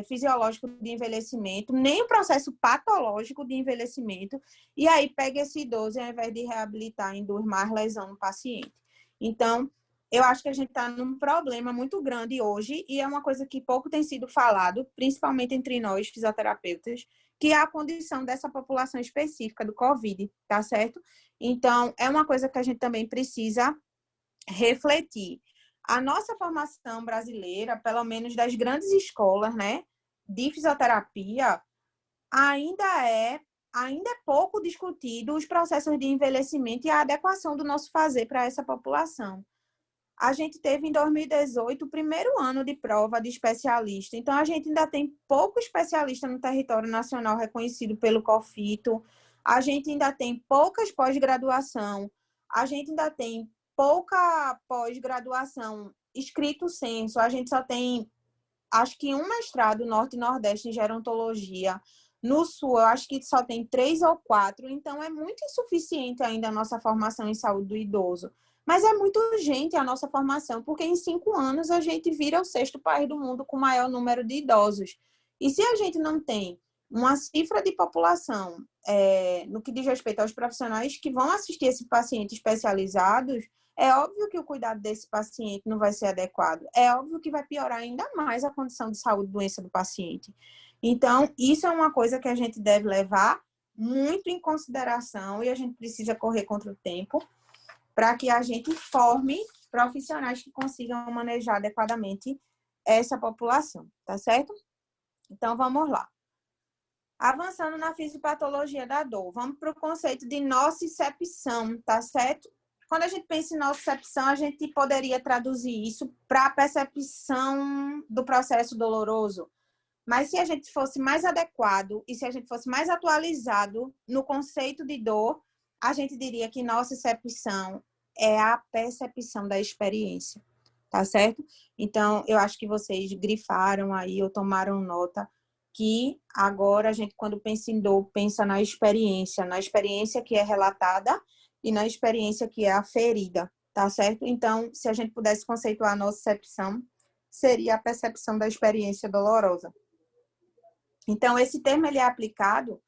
fisiológico de envelhecimento, nem o processo patológico de envelhecimento, e aí pega esse idoso e, ao invés de reabilitar, induz mais lesão no paciente. Então, eu acho que a gente está num problema muito grande hoje, e é uma coisa que pouco tem sido falado, principalmente entre nós, fisioterapeutas, que é a condição dessa população específica do COVID, tá certo? Então, é uma coisa que a gente também precisa refletir. A nossa formação brasileira, pelo menos das grandes escolas, né, de fisioterapia, ainda é pouco discutido os processos de envelhecimento e a adequação do nosso fazer para essa população. A gente teve em 2018 o primeiro ano de prova de especialista. Então, a gente ainda tem pouco especialista no território nacional reconhecido pelo COFITO. A gente ainda tem poucas pós-graduação. A gente ainda tem pouca pós-graduação escrito senso. A gente só tem, acho que um mestrado Norte e Nordeste em gerontologia. No Sul, eu acho que só tem 3 ou 4. Então, é muito insuficiente ainda a nossa formação em saúde do idoso. Mas é muito urgente a nossa formação, porque em 5 anos a gente vira o 6º país do mundo com o maior número de idosos. E se a gente não tem uma cifra de população no que diz respeito aos profissionais que vão assistir esse paciente especializados, é óbvio que o cuidado desse paciente não vai ser adequado. É óbvio que vai piorar ainda mais a condição de saúde e doença do paciente. Então, isso é uma coisa que a gente deve levar muito em consideração e a gente precisa correr contra o tempo para que a gente forme profissionais que consigam manejar adequadamente essa população, tá certo? Então, vamos lá. Avançando na fisiopatologia da dor, vamos para o conceito de nocicepção, tá certo? Quando a gente pensa em nocicepção, a gente poderia traduzir isso para a percepção do processo doloroso. Mas se a gente fosse mais adequado e se a gente fosse mais atualizado no conceito de dor, a gente diria que nocicepção é a percepção da experiência, tá certo? Então, eu acho que vocês grifaram aí ou tomaram nota que agora a gente, quando pensa em dor, pensa na experiência que é relatada e na experiência que é aferida, tá certo? Então, se a gente pudesse conceituar a nocicepção, seria a percepção da experiência dolorosa. Então, esse termo ele é aplicado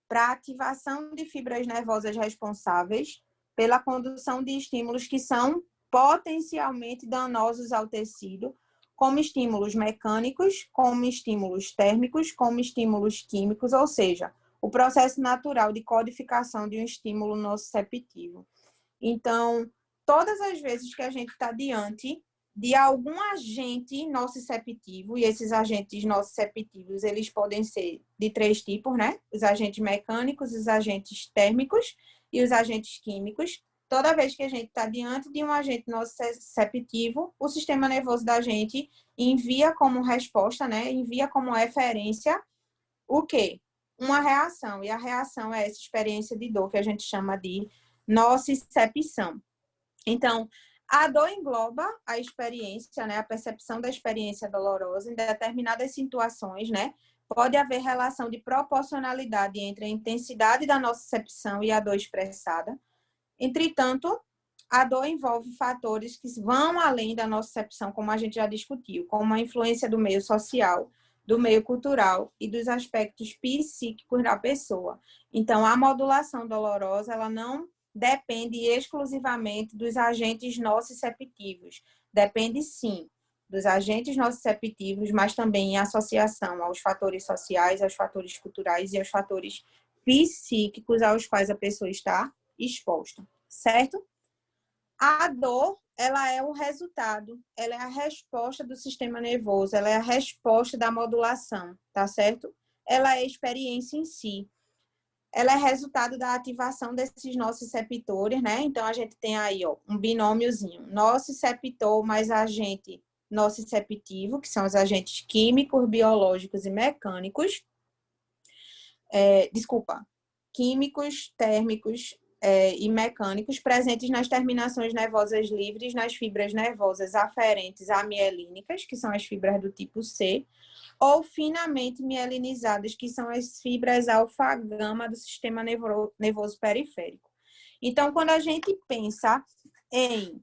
para a ativação de fibras nervosas responsáveis pela condução de estímulos que são potencialmente danosos ao tecido, como estímulos mecânicos, como estímulos térmicos, como estímulos químicos, ou seja, o processo natural de codificação de um estímulo nociceptivo. Então, todas as vezes que a gente está diante de algum agente nociceptivo, e esses agentes nociceptivos, eles podem ser de 3 tipos, né? Os agentes mecânicos, os agentes térmicos e os agentes químicos. Toda vez que a gente está diante de um agente nociceptivo, o sistema nervoso da gente envia como resposta, né? Envia como referência o quê? Uma reação. E a reação é essa experiência de dor que a gente chama de nocicepção. Então, a dor engloba a experiência, né, a percepção da experiência dolorosa em determinadas situações, né? Pode haver relação de proporcionalidade entre a intensidade da nocicepção e a dor expressada. Entretanto, a dor envolve fatores que vão além da nocicepção, como a gente já discutiu, como a influência do meio social, do meio cultural e dos aspectos psíquicos da pessoa. Então, a modulação dolorosa, ela não depende exclusivamente dos agentes nociceptivos. Depende, sim, dos agentes nociceptivos, mas também em associação aos fatores sociais, aos fatores culturais e aos fatores psíquicos aos quais a pessoa está exposta, certo? A dor, ela é o resultado, ela é a resposta do sistema nervoso, ela é a resposta da modulação, tá certo? Ela é a experiência em si. Ela é resultado da ativação desses nociceptores, né? Então, a gente tem aí, ó, um binômiozinho. Nociceptor mais agente nociceptivo, que são os agentes químicos, biológicos e mecânicos. Químicos, térmicos e mecânicos presentes nas terminações nervosas livres, nas fibras nervosas aferentes amielínicas, que são as fibras do tipo C, ou finamente mielinizadas, que são as fibras alfa-gama do sistema nervoso periférico. Então, quando a gente pensa em,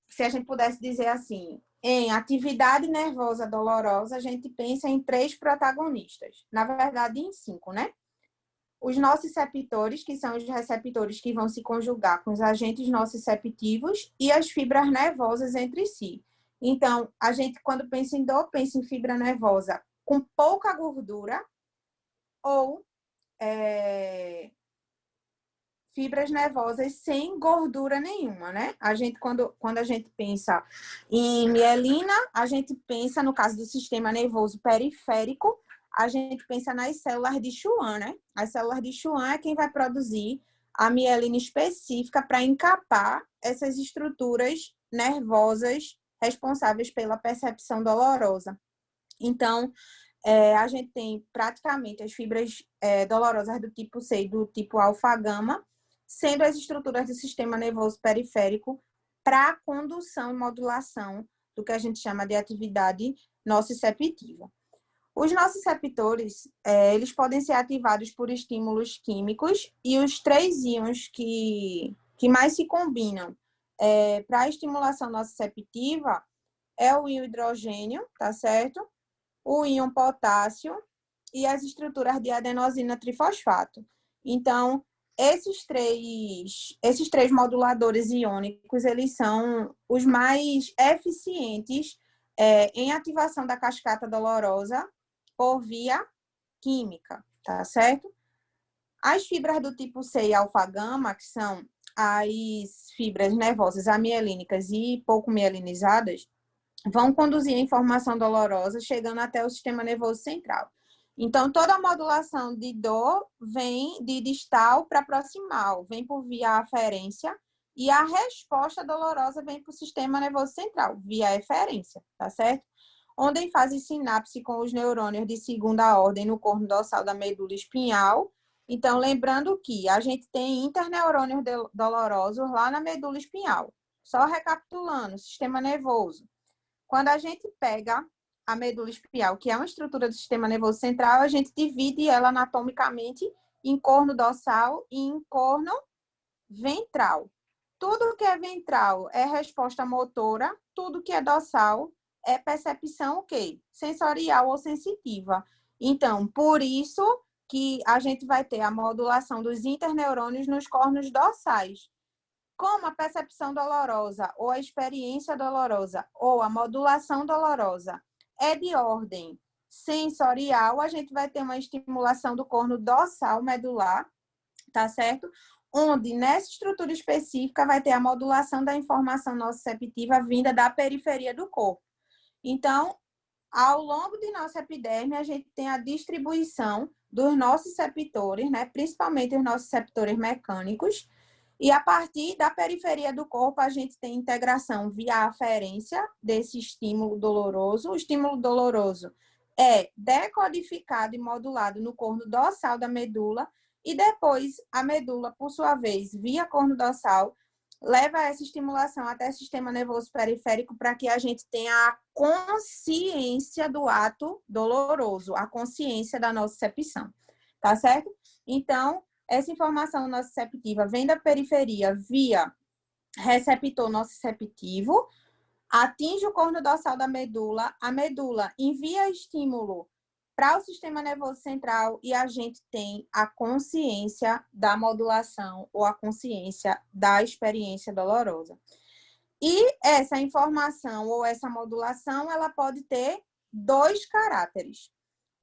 se a gente pudesse dizer assim, em atividade nervosa dolorosa, a gente pensa em 3 protagonistas. Na verdade, em 5, né? Os nociceptores, que são os receptores que vão se conjugar com os agentes nociceptivos, e as fibras nervosas entre si. Então, a gente, quando pensa em dor, pensa em fibra nervosa com pouca gordura ou fibras nervosas sem gordura nenhuma, né? A gente, quando a gente pensa em mielina, a gente pensa, no caso do sistema nervoso periférico, a gente pensa nas células de Schwann, né? As células de Schwann é quem vai produzir a mielina específica para encapar essas estruturas nervosas responsáveis pela percepção dolorosa. Então, a gente tem praticamente as fibras dolorosas do tipo C e do tipo alfa-gama, sendo as estruturas do sistema nervoso periférico para a condução e modulação do que a gente chama de atividade nociceptiva. Os nociceptores, eles podem ser ativados por estímulos químicos e os 3 íons que mais se combinam para a estimulação nociceptiva é o íon hidrogênio, tá certo? O íon potássio e as estruturas de adenosina trifosfato. Então, esses três moduladores iônicos, eles são os mais eficientes em ativação da cascata dolorosa por via química, tá certo? As fibras do tipo C e alfa-gama, que são as fibras nervosas amielínicas e pouco mielinizadas, vão conduzir a informação dolorosa, chegando até o sistema nervoso central. Então, toda a modulação de dor vem de distal para proximal, vem por via aferência, e a resposta dolorosa vem para o sistema nervoso central, via eferência, tá certo? Onde em fase sinapse com os neurônios de segunda ordem no corno dorsal da medula espinhal, Então, lembrando que a gente tem interneurônios dolorosos lá na medula espinhal. Só recapitulando, sistema nervoso. Quando a gente pega a medula espinhal, que é uma estrutura do sistema nervoso central, a gente divide ela anatomicamente em corno dorsal e em corno ventral. Tudo que é ventral é resposta motora, tudo que é dorsal é percepção o quê? Sensorial ou sensitiva. Então, por isso que a gente vai ter a modulação dos interneurônios nos cornos dorsais. Como a percepção dolorosa, ou a experiência dolorosa, ou a modulação dolorosa é de ordem sensorial, a gente vai ter uma estimulação do corno dorsal medular, tá certo? Onde, nessa estrutura específica, vai ter a modulação da informação nociceptiva vinda da periferia do corpo. Então, ao longo de nossa epiderme, a gente tem a distribuição dos nossos receptores, né? Principalmente os nossos receptores mecânicos, e a partir da periferia do corpo, a gente tem integração via aferência desse estímulo doloroso. O estímulo doloroso é decodificado e modulado no corno dorsal da medula, e depois a medula, por sua vez, via corno dorsal, leva essa estimulação até o sistema nervoso periférico para que a gente tenha a consciência do ato doloroso, a consciência da nocicepção, tá certo? Então, essa informação nociceptiva vem da periferia via receptor nociceptivo, atinge o corno dorsal da medula, a medula envia estímulo para o sistema nervoso central e a gente tem a consciência da modulação ou a consciência da experiência dolorosa. E essa informação ou essa modulação, ela pode ter dois caráteres.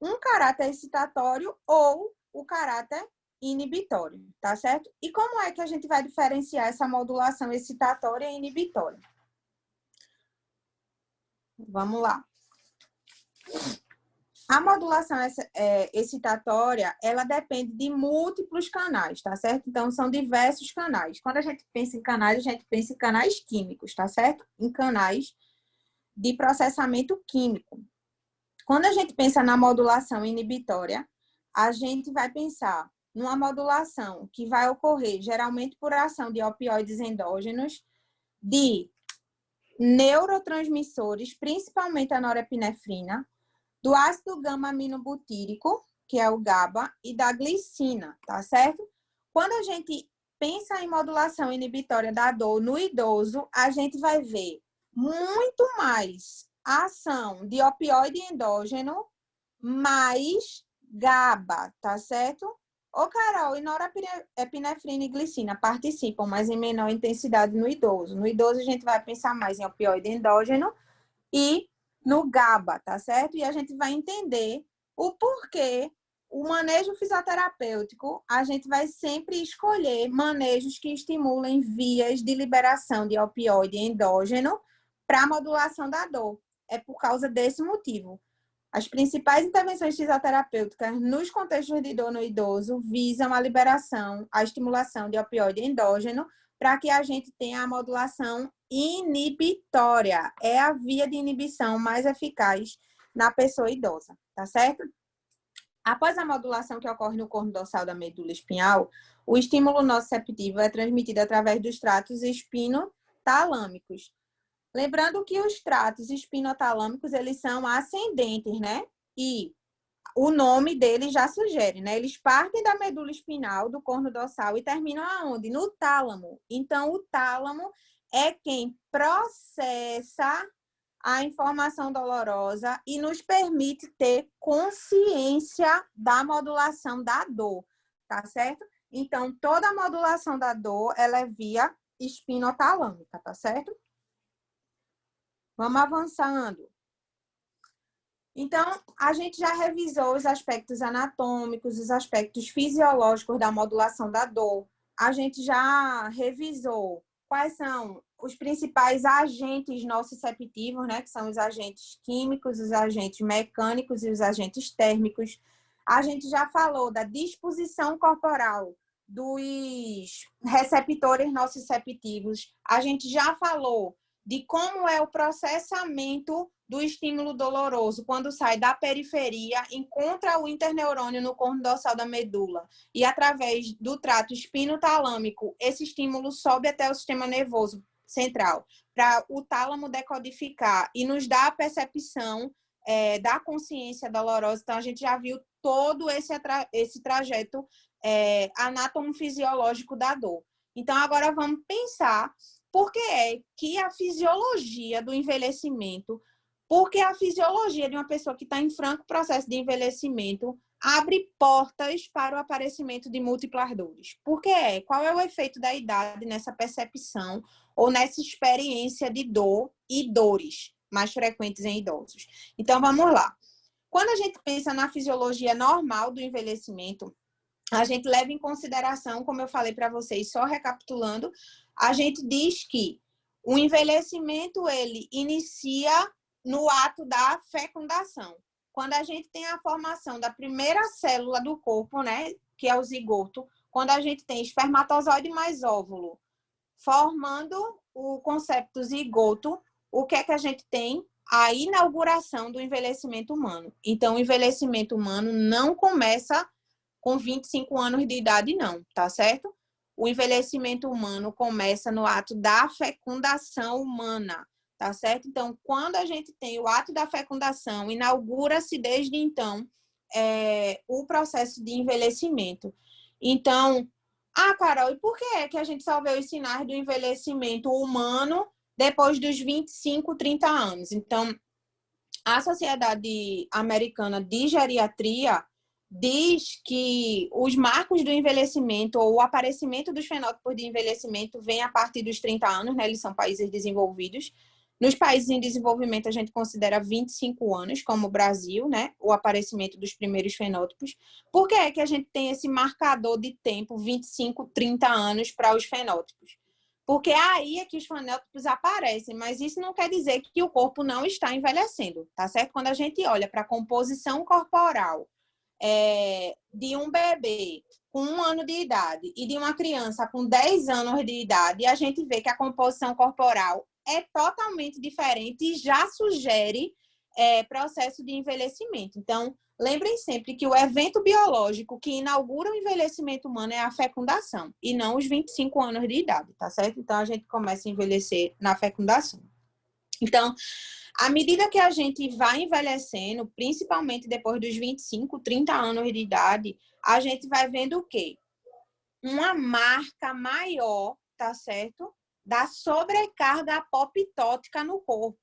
Um caráter excitatório ou o caráter inibitório, tá certo? E como é que a gente vai diferenciar essa modulação excitatória e inibitória? Vamos lá. A modulação excitatória, ela depende de múltiplos canais, tá certo? Então, são diversos canais. Quando a gente pensa em canais, a gente pensa em canais químicos, tá certo? Em canais de processamento químico. Quando a gente pensa na modulação inibitória, a gente vai pensar numa modulação que vai ocorrer geralmente por ação de opioides endógenos, de neurotransmissores, principalmente a norepinefrina, do ácido gama-aminobutírico, que é o GABA, e da glicina, tá certo? Quando a gente pensa em modulação inibitória da dor no idoso, a gente vai ver muito mais ação de opioide endógeno mais GABA, tá certo? Ô, Carol, e norepinefrina e glicina participam, mas em menor intensidade no idoso. No idoso, a gente vai pensar mais em opioide endógeno e no GABA, tá certo? E a gente vai entender o porquê o manejo fisioterapêutico, a gente vai sempre escolher manejos que estimulem vias de liberação de opioide endógeno para a modulação da dor. É por causa desse motivo. As principais intervenções fisioterapêuticas nos contextos de dor no idoso visam a liberação, a estimulação de opioide endógeno para que a gente tenha a modulação inibitória. É a via de inibição mais eficaz na pessoa idosa, tá certo? Após a modulação que ocorre no corno dorsal da medula espinhal, o estímulo nociceptivo é transmitido através dos tratos espinotalâmicos. Lembrando que os tratos espinotalâmicos, eles são ascendentes, né? E o nome deles já sugere, né? Eles partem da medula espinal, do corno dorsal, e terminam aonde? No tálamo. Então, o tálamo é quem processa a informação dolorosa e nos permite ter consciência da modulação da dor, tá certo? Então, toda a modulação da dor, ela é via espinotalâmica, tá certo? Vamos avançando. Então, a gente já revisou os aspectos anatômicos, os aspectos fisiológicos da modulação da dor. A gente já revisou quais são os principais agentes nociceptivos, né? Que são os agentes químicos, os agentes mecânicos e os agentes térmicos. A gente já falou da disposição corporal dos receptores nociceptivos. A gente já falou de como é o processamento do estímulo doloroso, quando sai da periferia, encontra o interneurônio no corno dorsal da medula e através do trato espinotalâmico, esse estímulo sobe até o sistema nervoso central, para o tálamo decodificar e nos dar a percepção da consciência dolorosa. Então, a gente já viu todo esse trajeto anatomofisiológico da dor. Então, agora vamos pensar por que é que a fisiologia do envelhecimento, porque a fisiologia de uma pessoa que está em franco processo de envelhecimento abre portas para o aparecimento de múltiplas dores. Por que é? Qual é o efeito da idade nessa percepção ou nessa experiência de dor e dores mais frequentes em idosos? Então, vamos lá. Quando a gente pensa na fisiologia normal do envelhecimento, a gente leva em consideração, como eu falei para vocês, só recapitulando, a gente diz que o envelhecimento, ele inicia no ato da fecundação. Quando a gente tem a formação da primeira célula do corpo, né, que é o zigoto, quando a gente tem espermatozoide mais óvulo, formando o concepto zigoto, o que é que a gente tem? A inauguração do envelhecimento humano. Então, o envelhecimento humano não começa com 25 anos de idade, não, tá certo? O envelhecimento humano começa no ato da fecundação humana, tá certo? Então, quando a gente tem o ato da fecundação, inaugura-se desde então o processo de envelhecimento. Então, Carol, e por que é que a gente só vê os sinais do envelhecimento humano depois dos 25, 30 anos? Então, a Sociedade Americana de Geriatria diz que os marcos do envelhecimento ou o aparecimento dos fenótipos de envelhecimento vem a partir dos 30 anos, né? Eles são países desenvolvidos. Nos países em desenvolvimento, a gente considera 25 anos, como o Brasil, né? O aparecimento dos primeiros fenótipos. Por que é que a gente tem esse marcador de tempo, 25, 30 anos, para os fenótipos? Porque aí é que os fenótipos aparecem, mas isso não quer dizer que o corpo não está envelhecendo, tá certo? Quando a gente olha para a composição corporal de um bebê com 1 ano de idade e de uma criança com 10 anos de idade, a gente vê que a composição corporal é totalmente diferente e já sugere processo de envelhecimento. Então, lembrem sempre que o evento biológico que inaugura o envelhecimento humano é a fecundação e não os 25 anos de idade, tá certo? Então, a gente começa a envelhecer na fecundação. Então, à medida que a gente vai envelhecendo, principalmente depois dos 25, 30 anos de idade, a gente vai vendo o quê? Uma marca maior, tá certo? Da sobrecarga apoptótica no corpo.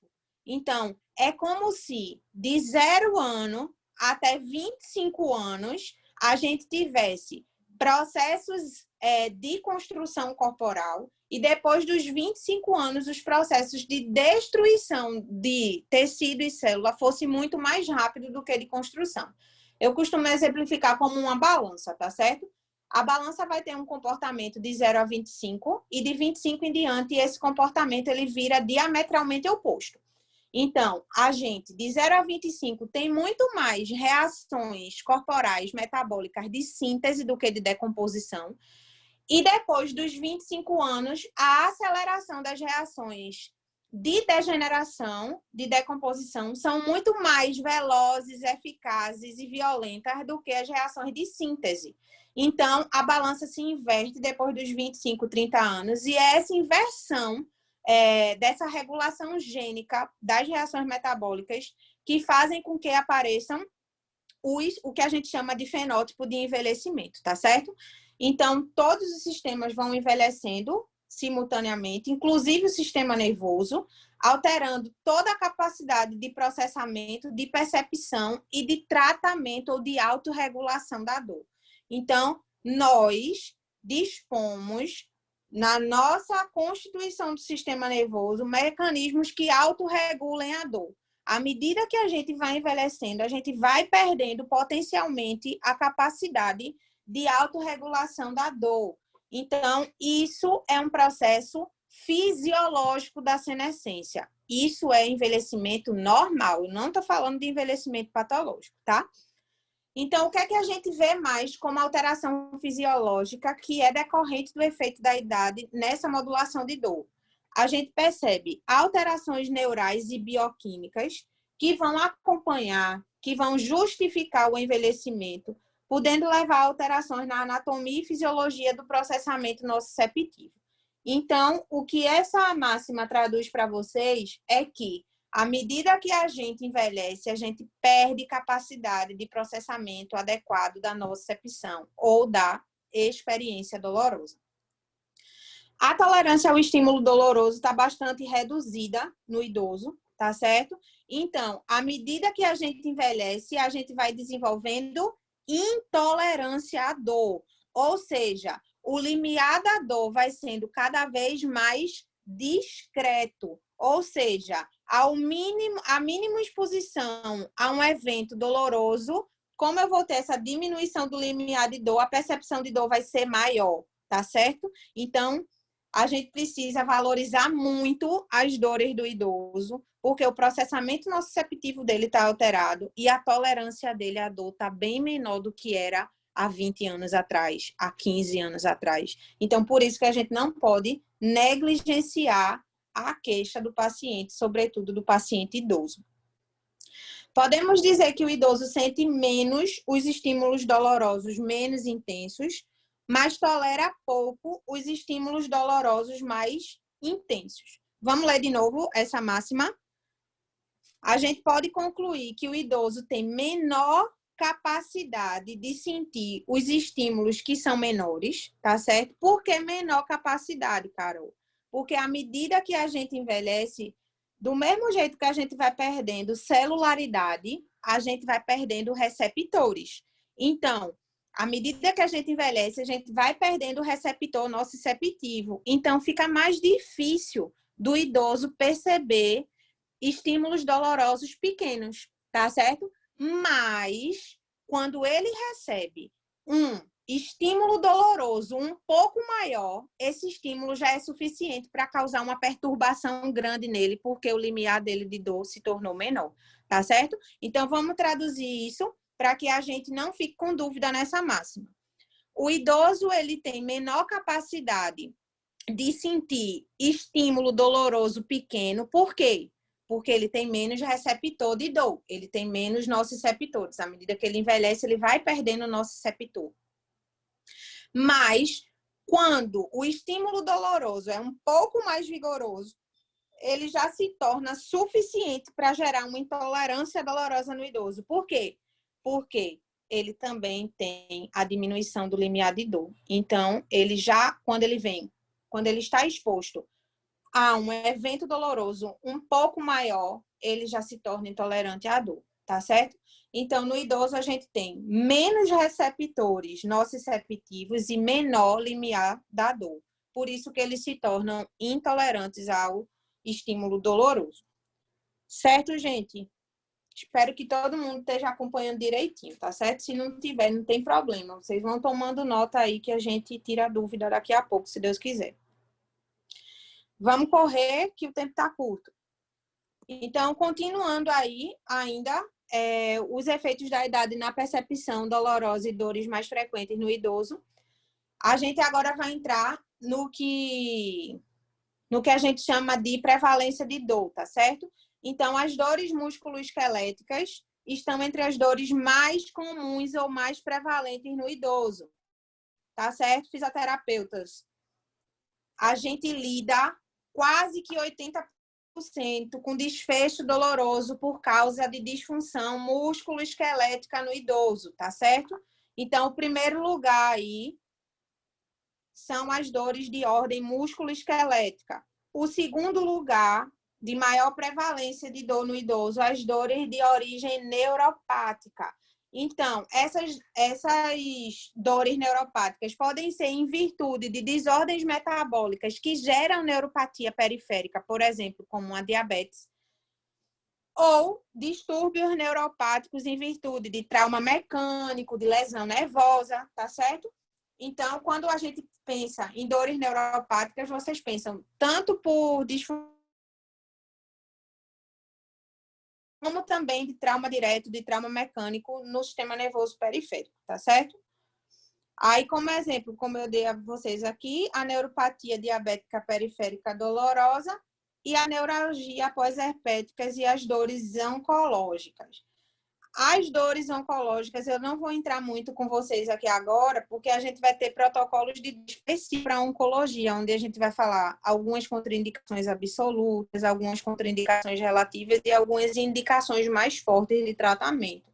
Então, é como se de 0 ano até 25 anos a gente tivesse processos de construção corporal e depois dos 25 anos os processos de destruição de tecido e célula fossem muito mais rápido do que de construção. Eu costumo exemplificar como uma balança, tá certo? A balança vai ter um comportamento de 0 a 25 e de 25 em diante esse comportamento ele vira diametralmente oposto. Então, a gente, de 0 a 25, tem muito mais reações corporais metabólicas de síntese do que de decomposição. E depois dos 25 anos, a aceleração das reações de degeneração, de decomposição, são muito mais velozes, eficazes e violentas do que as reações de síntese. Então, a balança se inverte depois dos 25, 30 anos, e é essa inversão dessa regulação gênica das reações metabólicas que fazem com que apareçam o que a gente chama de fenótipo de envelhecimento, tá certo? Então, todos os sistemas vão envelhecendo simultaneamente, inclusive o sistema nervoso, alterando toda a capacidade de processamento, de percepção e de tratamento ou de autorregulação da dor. Então, nós dispomos, na nossa constituição do sistema nervoso, mecanismos que autorregulem a dor. À medida que a gente vai envelhecendo, a gente vai perdendo potencialmente a capacidade de autorregulação da dor. Então, isso é um processo fisiológico da senescência. Isso é envelhecimento normal. Eu não estou falando de envelhecimento patológico, tá? Então, o que é que a gente vê mais como alteração fisiológica que é decorrente do efeito da idade nessa modulação de dor? A gente percebe alterações neurais e bioquímicas que vão acompanhar, que vão justificar o envelhecimento, podendo levar a alterações na anatomia e fisiologia do processamento nociceptivo. Então, o que essa máxima traduz para vocês é que, à medida que a gente envelhece, a gente perde capacidade de processamento adequado da nocicepção ou da experiência dolorosa. A tolerância ao estímulo doloroso está bastante reduzida no idoso, tá certo? Então, à medida que a gente envelhece, a gente vai desenvolvendo intolerância à dor. Ou seja, o limiar da dor vai sendo cada vez mais discreto. Ou seja, a mínima exposição a um evento doloroso, como eu vou ter essa diminuição do limiar de dor, a percepção de dor vai ser maior, tá certo? Então, a gente precisa valorizar muito as dores do idoso, porque o processamento nociceptivo dele está alterado e a tolerância dele à dor está bem menor do que era há 20 anos atrás, há 15 anos atrás. Então, por isso que a gente não pode negligenciar a queixa do paciente, sobretudo do paciente idoso. Podemos dizer que o idoso sente menos os estímulos dolorosos menos intensos, mas tolera pouco os estímulos dolorosos mais intensos. Vamos ler de novo essa máxima? A gente pode concluir que o idoso tem menor capacidade de sentir os estímulos que são menores, tá certo? Por que menor capacidade, Carol? Porque à medida que a gente envelhece, do mesmo jeito que a gente vai perdendo celularidade, a gente vai perdendo receptores. Então, à medida que a gente envelhece, a gente vai perdendo o receptor nociceptivo. Então, fica mais difícil do idoso perceber estímulos dolorosos pequenos, tá certo? Mas, quando ele recebe um estímulo doloroso um pouco maior, esse estímulo já é suficiente para causar uma perturbação grande nele, porque o limiar dele de dor se tornou menor, tá certo? Então, vamos traduzir isso para que a gente não fique com dúvida nessa máxima. O idoso, ele tem menor capacidade de sentir estímulo doloroso pequeno. Por quê? Porque ele tem menos receptor de dor, ele tem menos nociceptores. À medida que ele envelhece, ele vai perdendo o nociceptor. Mas, quando o estímulo doloroso é um pouco mais vigoroso, ele já se torna suficiente para gerar uma intolerância dolorosa no idoso. Por quê? Porque ele também tem a diminuição do limiar de dor. Então, ele já, quando ele está exposto a um evento doloroso um pouco maior, ele já se torna intolerante à dor, tá certo? Então, no idoso, a gente tem menos receptores nociceptivos e menor limiar da dor. Por isso que eles se tornam intolerantes ao estímulo doloroso. Certo, gente? Espero que todo mundo esteja acompanhando direitinho, tá certo? Se não tiver, não tem problema. Vocês vão tomando nota aí que a gente tira a dúvida daqui a pouco, se Deus quiser. Vamos correr, que o tempo está curto. Então, continuando aí, ainda, os efeitos da idade na percepção dolorosa e dores mais frequentes no idoso. A gente agora vai entrar no que a gente chama de prevalência de dor, tá certo? Então, as dores musculoesqueléticas estão entre as dores mais comuns ou mais prevalentes no idoso, tá certo, fisioterapeutas? A gente lida quase que 80% com desfecho doloroso por causa de disfunção músculo-esquelética no idoso, tá certo? Então, o primeiro lugar aí são as dores de ordem músculo-esquelética. O segundo lugar, de maior prevalência de dor no idoso, as dores de origem neuropática. Então, essas dores neuropáticas podem ser em virtude de desordens metabólicas que geram neuropatia periférica, por exemplo, como a diabetes, ou distúrbios neuropáticos em virtude de trauma mecânico, de lesão nervosa, tá certo? Então, quando a gente pensa em dores neuropáticas, vocês pensam tanto por disfunção como também de trauma direto, de trauma mecânico no sistema nervoso periférico, tá certo? Aí, como exemplo, como eu dei a vocês aqui, a neuropatia diabética periférica dolorosa e a neuralgia pós-herpéticas e as dores oncológicas. As dores oncológicas, eu não vou entrar muito com vocês aqui agora, porque a gente vai ter protocolos de específico para oncologia, onde a gente vai falar algumas contraindicações absolutas, algumas contraindicações relativas e algumas indicações mais fortes de tratamento.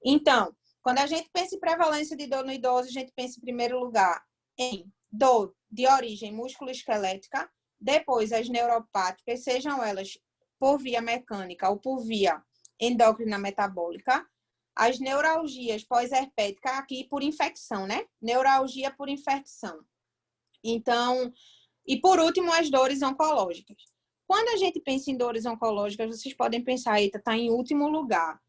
Então, quando a gente pensa em prevalência de dor no idoso, a gente pensa em primeiro lugar em dor de origem musculoesquelética, depois as neuropáticas, sejam elas por via mecânica ou por via endócrina metabólica, as neuralgias pós-herpéticas, aqui por infecção, né? Neuralgia por infecção. Então, e por último, as dores oncológicas. Quando a gente pensa em dores oncológicas, vocês podem pensar, eita, está em último lugar.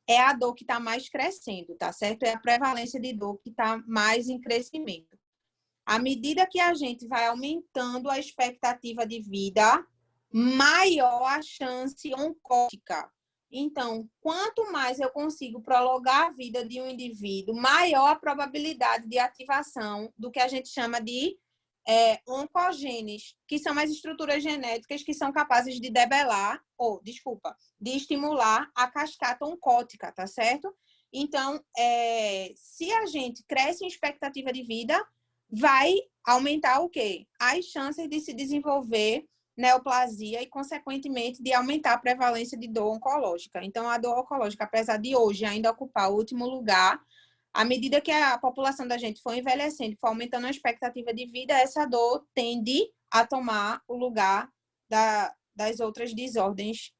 É a dor que está mais crescendo, tá certo? É a prevalência de dor que está mais em crescimento. À medida que a gente vai aumentando a expectativa de vida, maior a chance oncótica. Então, quanto mais eu consigo prolongar a vida de um indivíduo, maior a probabilidade de ativação do que a gente chama de oncogenes, que são as estruturas genéticas que são capazes de debelar, de estimular a cascata oncótica, tá certo? Então, se a gente cresce em expectativa de vida, vai aumentar o quê? As chances de se desenvolver neoplasia e, consequentemente, de aumentar a prevalência de dor oncológica. Então, a dor oncológica, apesar de hoje ainda ocupar o último lugar, à medida que a população da gente for envelhecendo, for aumentando a expectativa de vida, essa dor tende a tomar o lugar das outras desordens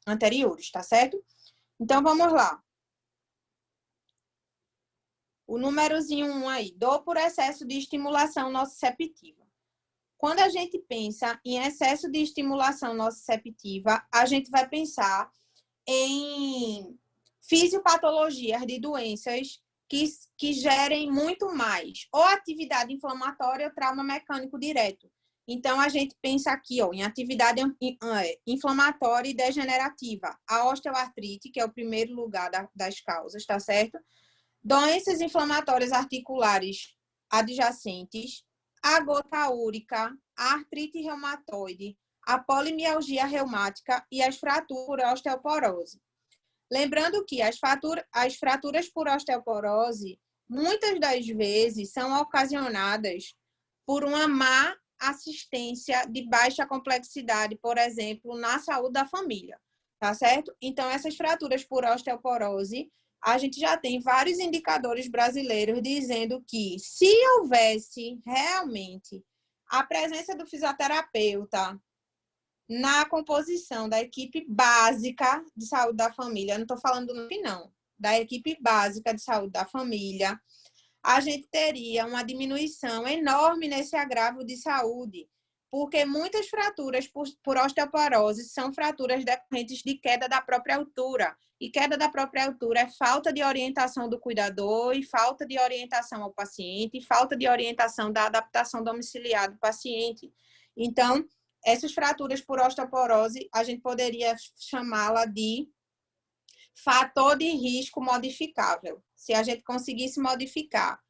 anteriores, tá certo? Então, vamos lá. O númerozinho 1 aí, dor por excesso de estimulação nociceptiva. Quando a gente pensa em excesso de estimulação nociceptiva, a gente vai pensar em fisiopatologias de doenças que gerem muito mais ou atividade inflamatória ou trauma mecânico direto. Então, a gente pensa aqui em atividade inflamatória e degenerativa. A osteoartrite, que é o primeiro lugar das causas, tá certo? Doenças inflamatórias articulares adjacentes, a gota úrica, a artrite reumatoide, a polimialgia reumática e as fraturas por osteoporose. Lembrando que as fraturas por osteoporose, muitas das vezes, são ocasionadas por uma má assistência de baixa complexidade, por exemplo, na saúde da família, tá certo? Então, essas fraturas por osteoporose, a gente já tem vários indicadores brasileiros dizendo que, se houvesse realmente a presença do fisioterapeuta na composição da equipe básica de saúde da família, não estou falando do NUP, não, da equipe básica de saúde da família, a gente teria uma diminuição enorme nesse agravo de saúde, porque muitas fraturas por osteoporose são fraturas decorrentes de queda da própria altura. E queda da própria altura é falta de orientação do cuidador e falta de orientação ao paciente, e falta de orientação da adaptação domiciliar do paciente. Então, essas fraturas por osteoporose, a gente poderia chamá-la de fator de risco modificável. Se a gente conseguisse modificar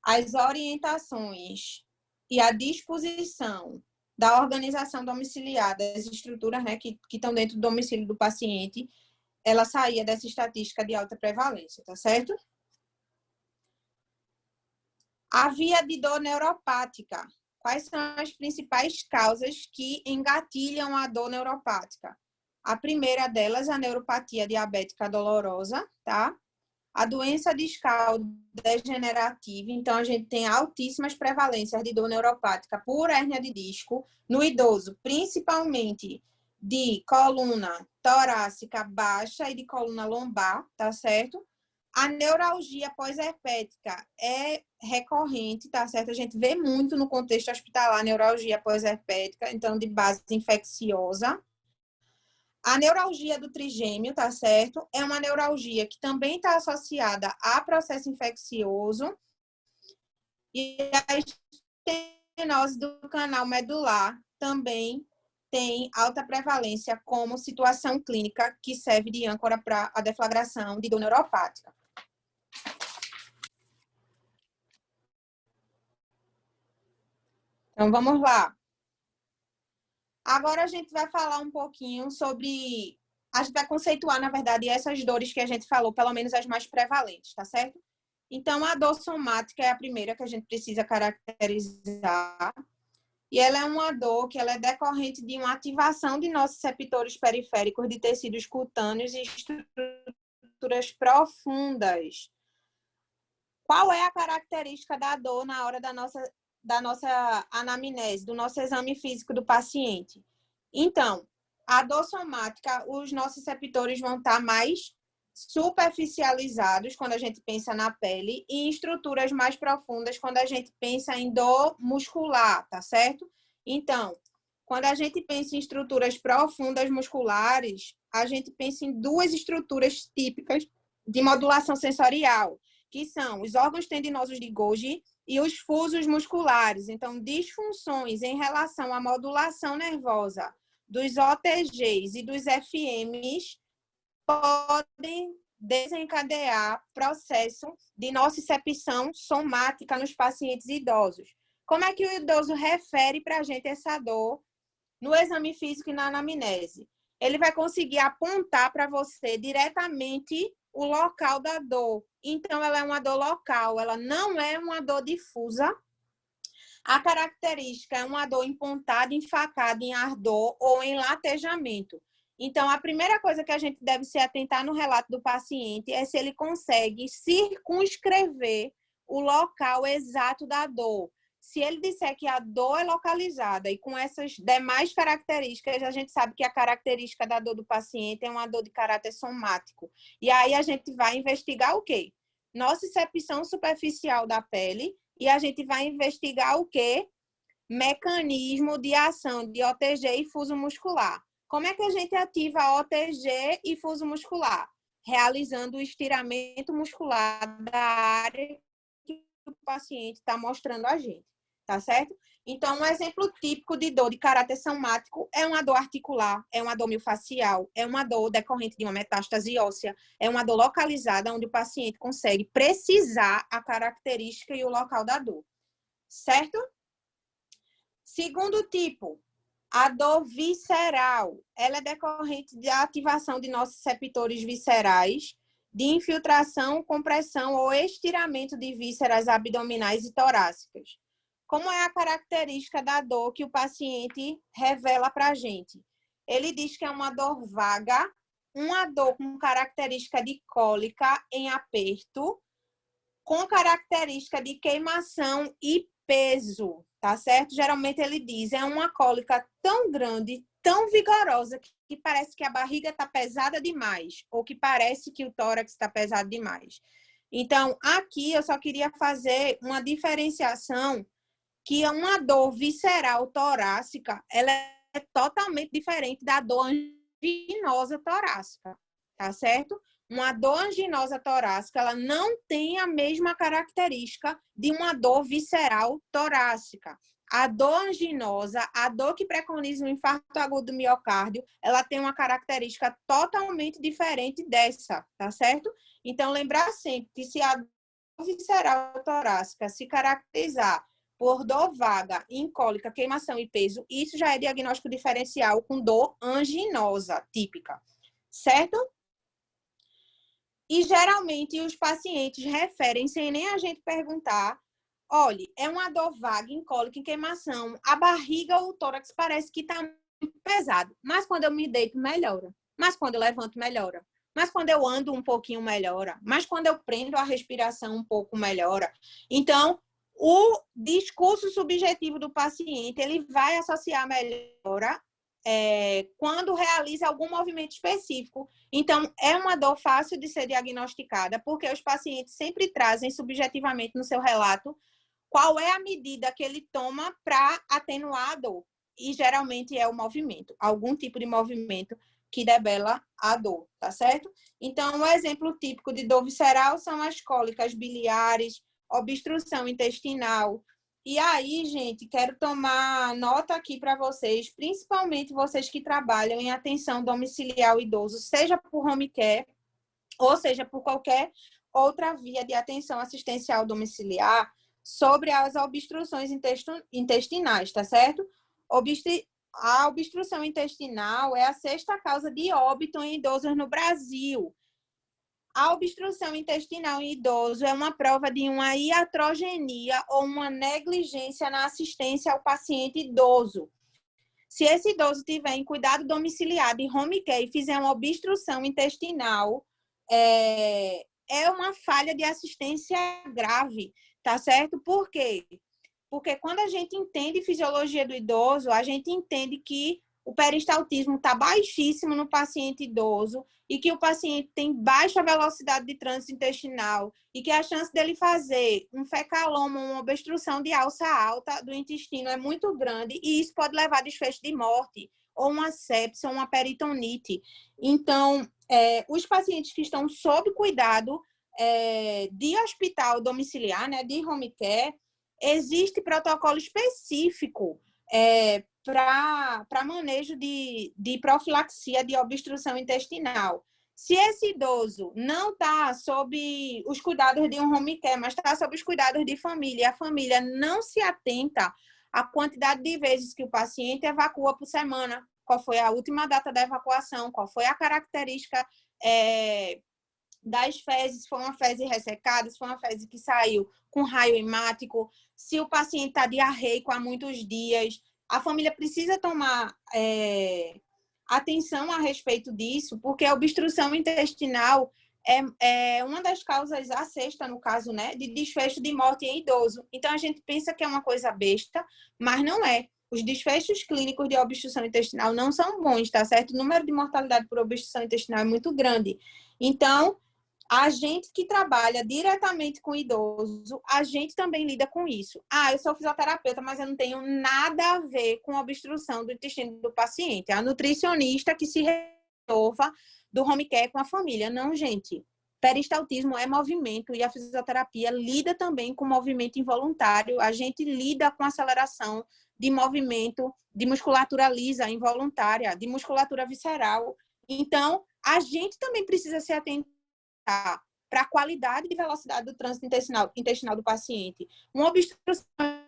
as orientações e a disposição da organização domiciliar, das estruturas, né, que estão dentro do domicílio do paciente, ela saía dessa estatística de alta prevalência, tá certo? A via de dor neuropática. Quais são as principais causas que engatilham a dor neuropática? A primeira delas, a neuropatia diabética dolorosa, tá? A doença discal degenerativa, então a gente tem altíssimas prevalências de dor neuropática por hérnia de disco no idoso, principalmente de coluna torácica baixa e de coluna lombar, tá certo? A neuralgia pós-herpética é recorrente, tá certo? A gente vê muito no contexto hospitalar neuralgia pós-herpética, então de base infecciosa. A neuralgia do trigêmeo, tá certo? É uma neuralgia que também está associada a processo infeccioso e a estenose do canal medular também tem alta prevalência como situação clínica que serve de âncora para a deflagração de dor neuropática. Então, vamos lá. Agora a gente vai falar um pouquinho sobre... A gente vai conceituar, na verdade, essas dores que a gente falou, pelo menos as mais prevalentes, tá certo? Então, a dor somática é a primeira que a gente precisa caracterizar. E ela é uma dor que ela é decorrente de uma ativação de nossos receptores periféricos de tecidos cutâneos e estruturas profundas. Qual é a característica da dor na hora da nossa anamnese, do nosso exame físico do paciente? Então, a dor somática, os nossos receptores vão estar mais superficializados quando a gente pensa na pele e em estruturas mais profundas quando a gente pensa em dor muscular, tá certo? Então, quando a gente pensa em estruturas profundas musculares, a gente pensa em duas estruturas típicas de modulação sensorial, que são os órgãos tendinosos de Golgi e os fusos musculares. Então, disfunções em relação à modulação nervosa dos OTGs e dos FMs podem desencadear processo de nocicepção somática nos pacientes idosos. Como é que o idoso refere para a gente essa dor no exame físico e na anamnese? Ele vai conseguir apontar para você diretamente o local da dor. Então, ela é uma dor local, ela não é uma dor difusa. A característica é uma dor empontada, enfacada, em ardor ou em latejamento. Então, a primeira coisa que a gente deve se atentar no relato do paciente é se ele consegue circunscrever o local exato da dor. Se ele disser que a dor é localizada e com essas demais características, a gente sabe que a característica da dor do paciente é uma dor de caráter somático. E aí a gente vai investigar o quê? Nocicepção superficial da pele e a gente vai investigar o quê? Mecanismo de ação de OTG e fuso muscular. Como é que a gente ativa a OTG e fuso muscular? Realizando o estiramento muscular da área que o paciente está mostrando a gente, tá certo? Então, um exemplo típico de dor de caráter somático é uma dor articular, é uma dor miofascial, é uma dor decorrente de uma metástase óssea, é uma dor localizada onde o paciente consegue precisar a característica e o local da dor, certo? Segundo tipo, a dor visceral. Ela é decorrente da ativação de nossos receptores viscerais, de infiltração, compressão ou estiramento de vísceras abdominais e torácicas. Como é a característica da dor que o paciente revela para a gente? Ele diz que é uma dor vaga, uma dor com característica de cólica em aperto, com característica de queimação e peso, tá certo? Geralmente ele diz, é uma cólica tão grande, tão vigorosa, que parece que a barriga está pesada demais, ou que parece que o tórax está pesado demais. Então, aqui eu só queria fazer uma diferenciação que uma dor visceral torácica, ela é totalmente diferente da dor anginosa torácica, tá certo? Uma dor anginosa torácica, ela não tem a mesma característica de uma dor visceral torácica. A dor anginosa, a dor que preconiza um infarto agudo do miocárdio, ela tem uma característica totalmente diferente dessa, tá certo? Então, lembrar sempre que se a dor visceral torácica se caracterizar por dor vaga, incólica, queimação e peso, isso já é diagnóstico diferencial com dor anginosa típica, certo? E geralmente os pacientes referem, sem nem a gente perguntar, olha, é uma dor vaga, incólica, queimação, a barriga ou o tórax parece que está muito pesado, mas quando eu me deito, melhora. Mas quando eu levanto, melhora. Mas quando eu ando um pouquinho, melhora. Mas quando eu prendo a respiração um pouco, melhora. Então, o discurso subjetivo do paciente, ele vai associar a melhora quando realiza algum movimento específico. Então, é uma dor fácil de ser diagnosticada, porque os pacientes sempre trazem subjetivamente no seu relato qual é a medida que ele toma para atenuar a dor. E geralmente é o movimento, algum tipo de movimento que debela a dor, tá certo? Então, um exemplo típico de dor visceral são as cólicas biliares, obstrução intestinal. E aí, gente, quero tomar nota aqui para vocês, principalmente vocês que trabalham em atenção domiciliar ao idoso, seja por home care, ou seja por qualquer outra via de atenção assistencial domiciliar, sobre as obstruções intestinais, tá certo? a obstrução intestinal é a sexta causa de óbito em idosos no Brasil. A obstrução intestinal em idoso é uma prova de uma iatrogenia ou uma negligência na assistência ao paciente idoso. Se esse idoso tiver em cuidado domiciliar de home care e fizer uma obstrução intestinal, é uma falha de assistência grave, tá certo? Por quê? Porque quando a gente entende fisiologia do idoso, a gente entende que o peristaltismo está baixíssimo no paciente idoso e que o paciente tem baixa velocidade de trânsito intestinal e que a chance dele fazer um fecaloma, uma obstrução de alça alta do intestino é muito grande e isso pode levar a desfecho de morte ou uma sepse ou uma peritonite. Então, os pacientes que estão sob cuidado de hospital domiciliar, né, de home care, existe protocolo específico para manejo de profilaxia de obstrução intestinal. Se esse idoso não está sob os cuidados de um home care, mas está sob os cuidados de família, e a família não se atenta à quantidade de vezes que o paciente evacua por semana, qual foi a última data da evacuação, qual foi a característica das fezes, se foi uma fezes ressecada, se foi uma fezes que saiu com raio hemático, se o paciente está diarreico há muitos dias. A família precisa tomar atenção a respeito disso, porque a obstrução intestinal é uma das causas, a sexta, no caso, né, de desfecho de morte em idoso. Então, a gente pensa que é uma coisa besta, mas não é. Os desfechos clínicos de obstrução intestinal não são bons, tá certo? O número de mortalidade por obstrução intestinal é muito grande. Então, a gente que trabalha diretamente com idoso, a gente também lida com isso. Eu sou fisioterapeuta, mas eu não tenho nada a ver com a obstrução do intestino do paciente. É a nutricionista que se resolva do home care com a família. Não, gente. Peristaltismo é movimento e a fisioterapia lida também com movimento involuntário. A gente lida com aceleração de movimento de musculatura lisa involuntária, de musculatura visceral. Então, a gente também precisa se atentar para a qualidade e velocidade do trânsito intestinal do paciente. Uma obstrução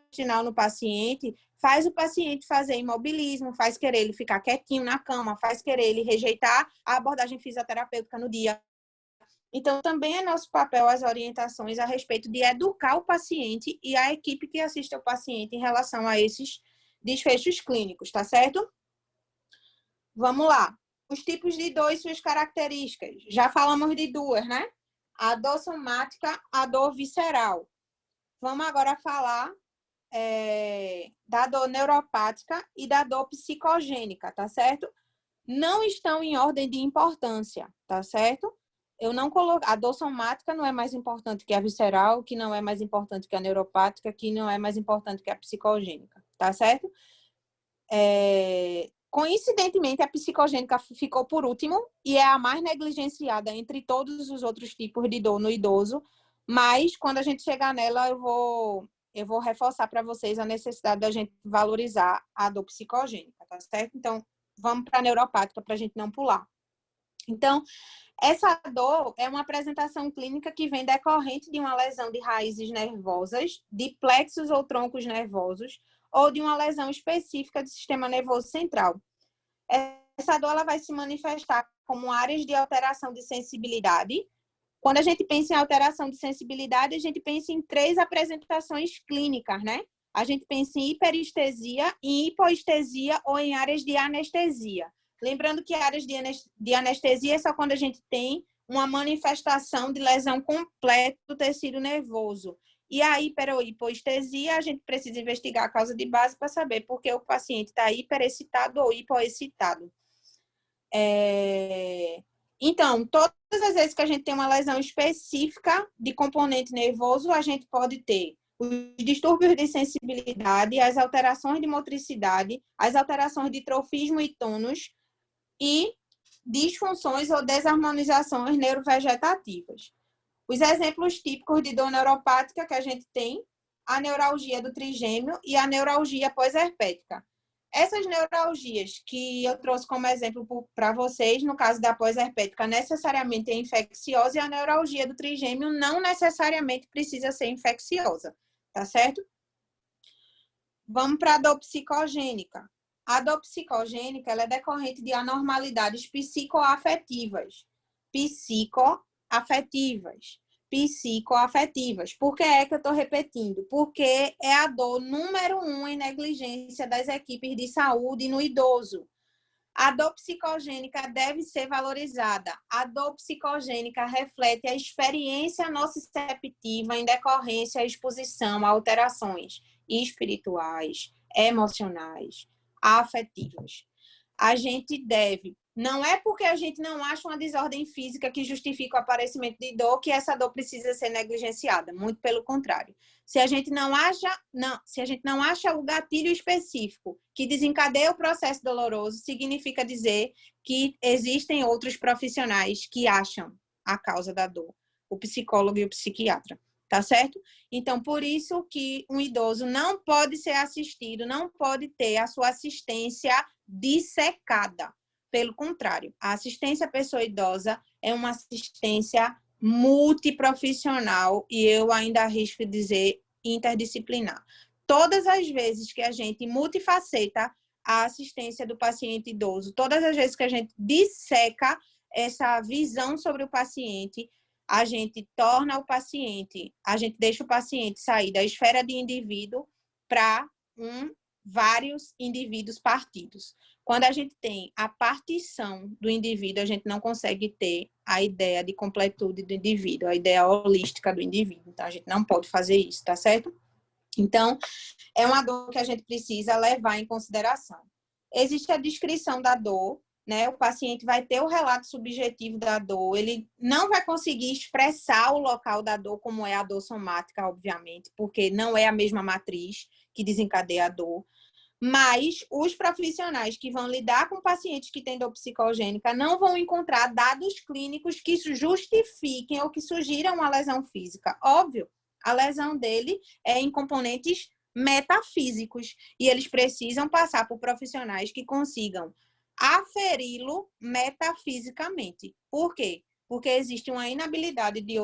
intestinal no paciente faz o paciente fazer imobilismo, faz querer ele ficar quietinho na cama, faz querer ele rejeitar a abordagem fisioterapêutica no dia. Então, também é nosso papel as orientações a respeito de educar o paciente e a equipe que assiste ao paciente em relação a esses desfechos clínicos, tá certo? Vamos lá. Os tipos de dor e suas características. Já falamos de duas, né? A dor somática, a dor visceral. Vamos agora falar da dor neuropática e da dor psicogênica, tá certo? Não estão em ordem de importância, tá certo? Eu não coloco... A dor somática não é mais importante que a visceral, que não é mais importante que a neuropática, que não é mais importante que a psicogênica, tá certo? Coincidentemente, a psicogênica ficou por último e é a mais negligenciada entre todos os outros tipos de dor no idoso, mas quando a gente chegar nela, eu vou reforçar para vocês a necessidade da gente valorizar a dor psicogênica, tá certo? Então, vamos para a neuropática para a gente não pular. Então, essa dor é uma apresentação clínica que vem decorrente de uma lesão de raízes nervosas, de plexos ou troncos nervosos, ou de uma lesão específica do sistema nervoso central. Essa dor ela vai se manifestar como áreas de alteração de sensibilidade. Quando a gente pensa em alteração de sensibilidade, a gente pensa em 3 apresentações clínicas, né? A gente pensa em hiperestesia, em hipoestesia ou em áreas de anestesia. Lembrando que áreas de anestesia é só quando a gente tem uma manifestação de lesão completa do tecido nervoso. E a hiper ou hipoestesia, a gente precisa investigar a causa de base para saber por que o paciente está hiperexcitado ou hipoexcitado. Então, todas as vezes que a gente tem uma lesão específica de componente nervoso, a gente pode ter os distúrbios de sensibilidade, as alterações de motricidade, as alterações de trofismo e tônus e disfunções ou desarmonizações neurovegetativas. Os exemplos típicos de dor neuropática que a gente tem, a neuralgia do trigêmeo e a neuralgia pós-herpética. Essas neuralgias que eu trouxe como exemplo para vocês, no caso da pós-herpética, necessariamente é infecciosa e a neuralgia do trigêmeo não necessariamente precisa ser infecciosa, tá certo? Vamos para a dor psicogênica. A dor psicogênica ela é decorrente de anormalidades psicoafetivas. Psicoafetivas. Psicoafetivas. Por que é que eu estou repetindo? Porque é a dor número 1 em negligência das equipes de saúde no idoso. A dor psicogênica deve ser valorizada. A dor psicogênica reflete a experiência nociceptiva em decorrência à exposição a alterações espirituais, emocionais, afetivas. A gente deve, não é porque a gente não acha uma desordem física que justifica o aparecimento de dor que essa dor precisa ser negligenciada, muito pelo contrário. Se a gente não acha o gatilho específico que desencadeia o processo doloroso, significa dizer que existem outros profissionais que acham a causa da dor, o psicólogo e o psiquiatra, tá certo? Então, por isso que um idoso não pode ser assistido, não pode ter a sua assistência dissecada. Pelo contrário, a assistência à pessoa idosa é uma assistência multiprofissional e eu ainda arrisco dizer interdisciplinar. Todas as vezes que a gente multifaceta a assistência do paciente idoso, todas as vezes que a gente disseca essa visão sobre o paciente, a gente torna o paciente, a gente deixa o paciente sair da esfera de indivíduo para vários indivíduos partidos. Quando a gente tem a partição do indivíduo, a gente não consegue ter a ideia de completude do indivíduo, a ideia holística do indivíduo. Então, a gente não pode fazer isso, tá certo? Então, é uma dor que a gente precisa levar em consideração. Existe a descrição da dor, né? O paciente vai ter o relato subjetivo da dor, ele não vai conseguir expressar o local da dor, como é a dor somática, obviamente, porque não é a mesma matriz que desencadeia a dor. Mas os profissionais que vão lidar com pacientes que têm dor psicogênica não vão encontrar dados clínicos que justifiquem ou que sugiram uma lesão física. Óbvio, a lesão dele é em componentes metafísicos e eles precisam passar por profissionais que consigam aferi-lo metafisicamente. Por quê? Porque existe uma inabilidade de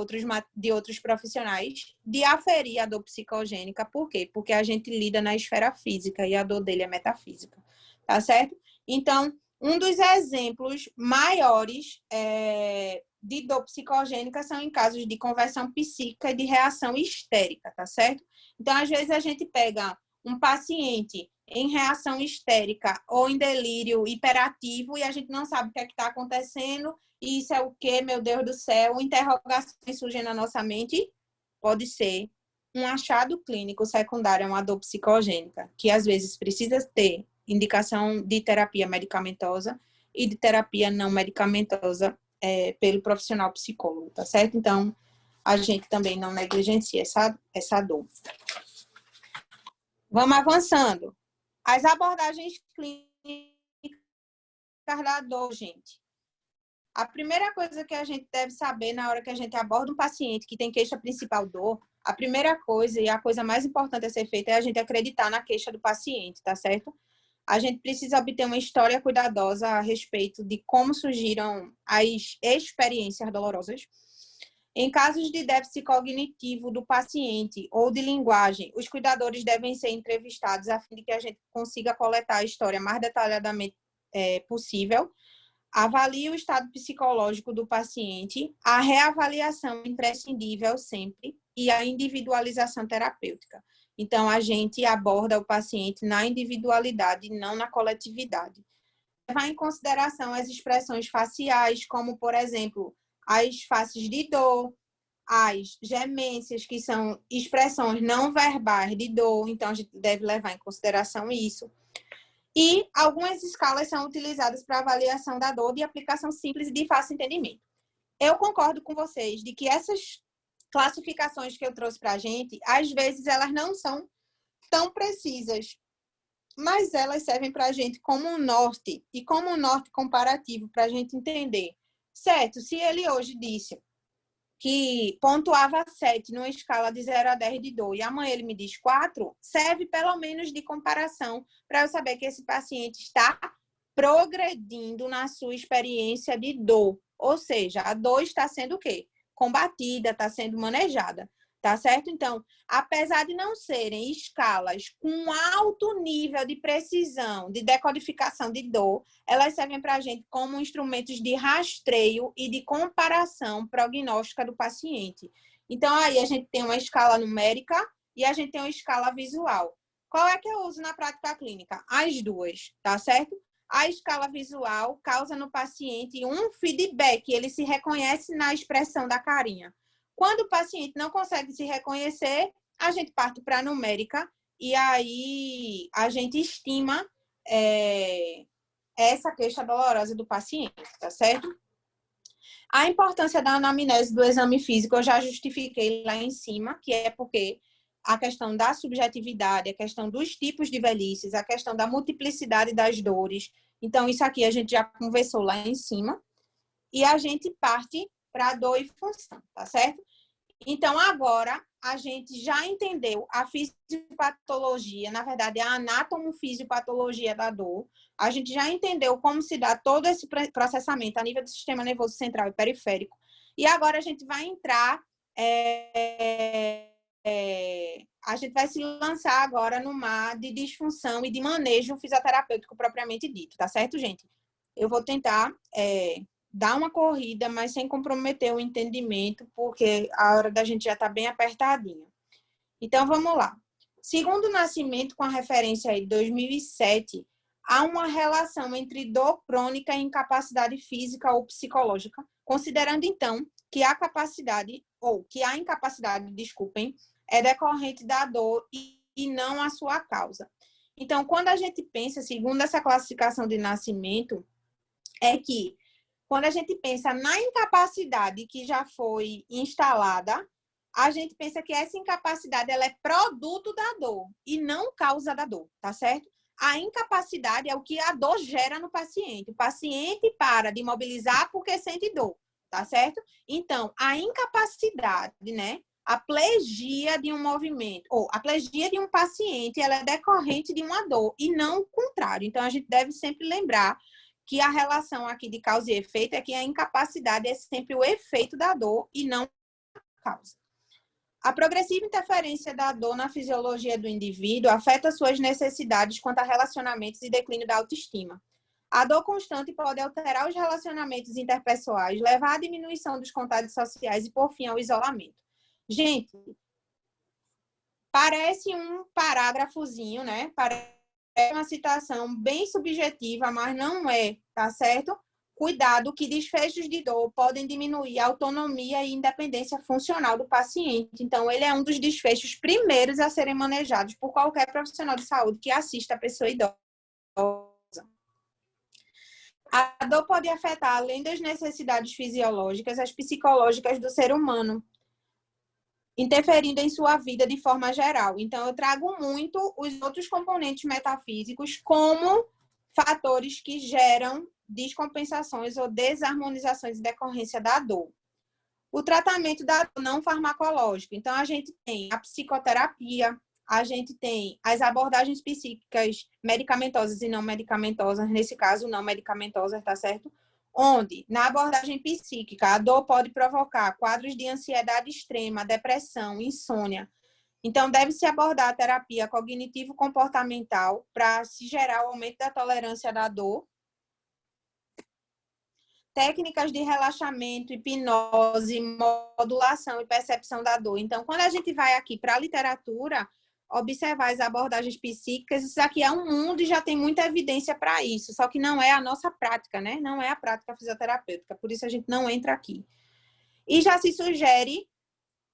outros profissionais de aferir a dor psicogênica. Por quê? Porque a gente lida na esfera física e a dor dele é metafísica, tá certo? Então, um dos exemplos maiores de dor psicogênica são em casos de conversão psíquica e de reação histérica, tá certo? Então, às vezes, a gente pega um paciente em reação histérica ou em delírio hiperativo e a gente não sabe o que é que está acontecendo. E isso é o quê, meu Deus do céu? Interrogações surgem na nossa mente. Pode ser um achado clínico secundário a uma dor psicogênica, que às vezes precisa ter indicação de terapia medicamentosa e de terapia não medicamentosa pelo profissional psicólogo, tá certo? Então, a gente também não negligencia essa dor. Vamos avançando. As abordagens clínicas da dor, gente. A primeira coisa que a gente deve saber na hora que a gente aborda um paciente que tem queixa principal dor, a primeira coisa e a coisa mais importante a ser feita é a gente acreditar na queixa do paciente, tá certo? A gente precisa obter uma história cuidadosa a respeito de como surgiram as experiências dolorosas. Em casos de déficit cognitivo do paciente ou de linguagem, os cuidadores devem ser entrevistados a fim de que a gente consiga coletar a história mais detalhadamente possível. Avalie o estado psicológico do paciente, a reavaliação imprescindível sempre e a individualização terapêutica. Então, a gente aborda o paciente na individualidade, não na coletividade. Levar em consideração as expressões faciais, como, por exemplo, as faces de dor, as gemências, que são expressões não verbais de dor, então a gente deve levar em consideração isso. E algumas escalas são utilizadas para avaliação da dor de aplicação simples e de fácil entendimento. Eu concordo com vocês de que essas classificações que eu trouxe para a gente, às vezes elas não são tão precisas, mas elas servem para a gente como um norte, e como um norte comparativo para a gente entender. Certo, se ele hoje disse que pontuava 7 numa escala de 0 a 10 de dor, e amanhã ele me diz 4, serve pelo menos de comparação para eu saber que esse paciente está progredindo na sua experiência de dor. Ou seja, a dor está sendo o quê? Combatida, está sendo manejada. tá certo? Então, apesar de não serem escalas com alto nível de precisão, de decodificação de dor, elas servem para a gente como instrumentos de rastreio e de comparação prognóstica do paciente. Então, aí a gente tem uma escala numérica e a gente tem uma escala visual. Qual é que eu uso na prática clínica? As duas, tá certo? A escala visual causa no paciente um feedback, ele se reconhece na expressão da carinha. Quando o paciente não consegue se reconhecer, a gente parte para a numérica e aí a gente estima essa queixa dolorosa do paciente, tá certo? A importância da anamnese do exame físico eu já justifiquei lá em cima, que é porque a questão da subjetividade, a questão dos tipos de velhices, a questão da multiplicidade das dores. Então, isso aqui a gente já conversou lá em cima. E a gente parte para dor e função, tá certo? Então, agora, a gente já entendeu a fisiopatologia, na verdade, a anatomofisiopatologia da dor. A gente já entendeu como se dá todo esse processamento a nível do sistema nervoso central e periférico. E agora a gente vai entrar... a gente vai se lançar agora no mar de disfunção e de manejo fisioterapêutico propriamente dito, tá certo, gente? Eu vou tentar dar uma corrida, mas sem comprometer o entendimento, porque a hora da gente já está bem apertadinha. Então, vamos lá. Segundo o Nascimento, com a referência aí de 2007, há uma relação entre dor crônica e incapacidade física ou psicológica, considerando, então, que a incapacidade, desculpem, é decorrente da dor e não a sua causa. Então, quando a gente pensa, segundo essa classificação de Nascimento, é que quando a gente pensa na incapacidade que já foi instalada, a gente pensa que essa incapacidade ela é produto da dor e não causa da dor, tá certo? A incapacidade é o que a dor gera no paciente. O paciente para de mobilizar porque sente dor, tá certo? Então, a incapacidade, né? A plegia de um movimento, ou a plegia de um paciente, ela é decorrente de uma dor e não o contrário. Então, a gente deve sempre lembrar que a relação aqui de causa e efeito é que a incapacidade é sempre o efeito da dor e não a causa. A progressiva interferência da dor na fisiologia do indivíduo afeta suas necessidades quanto a relacionamentos e declínio da autoestima. A dor constante pode alterar os relacionamentos interpessoais, levar à diminuição dos contatos sociais e, por fim, ao isolamento. Gente, parece um parágrafozinho, né? É uma citação bem subjetiva, mas não é, tá certo? Cuidado que desfechos de dor podem diminuir a autonomia e independência funcional do paciente. Então, ele é um dos desfechos primeiros a serem manejados por qualquer profissional de saúde que assista a pessoa idosa. A dor pode afetar, além das necessidades fisiológicas, as psicológicas do ser humano, interferindo em sua vida de forma geral. Então, eu trago muito os outros componentes metafísicos como fatores que geram descompensações ou desarmonizações em decorrência da dor. O tratamento da dor não farmacológico. Então, a gente tem a psicoterapia, a gente tem as abordagens psíquicas medicamentosas e não medicamentosas, nesse caso, não medicamentosas, tá certo? Onde, na abordagem psíquica, a dor pode provocar quadros de ansiedade extrema, depressão, insônia. Então, deve-se abordar a terapia cognitivo-comportamental para se gerar o aumento da tolerância da dor. Técnicas de relaxamento, hipnose, modulação e percepção da dor. Então, quando a gente vai aqui para a literatura, observar as abordagens psíquicas, isso aqui é um mundo e já tem muita evidência para isso, só que não é a nossa prática, né? Não é a prática fisioterapêutica, por isso a gente não entra aqui. E já se sugere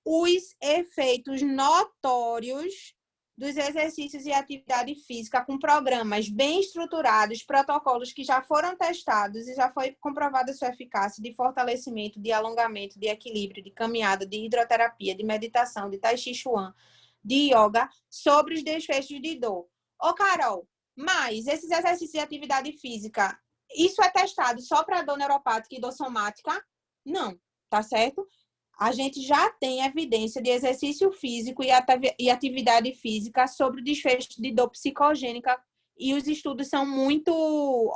os efeitos notórios dos exercícios e atividade física com programas bem estruturados, protocolos que já foram testados e já foi comprovada sua eficácia de fortalecimento, de alongamento, de equilíbrio, de caminhada, de hidroterapia, de meditação, de tai chi chuan, de yoga, sobre os desfechos de dor. Ô, Carol, mas esses exercícios de atividade física, isso é testado só para dor neuropática e dor somática? Não, tá certo? A gente já tem evidência de exercício físico e atividade física sobre o desfecho de dor psicogênica e os estudos são muito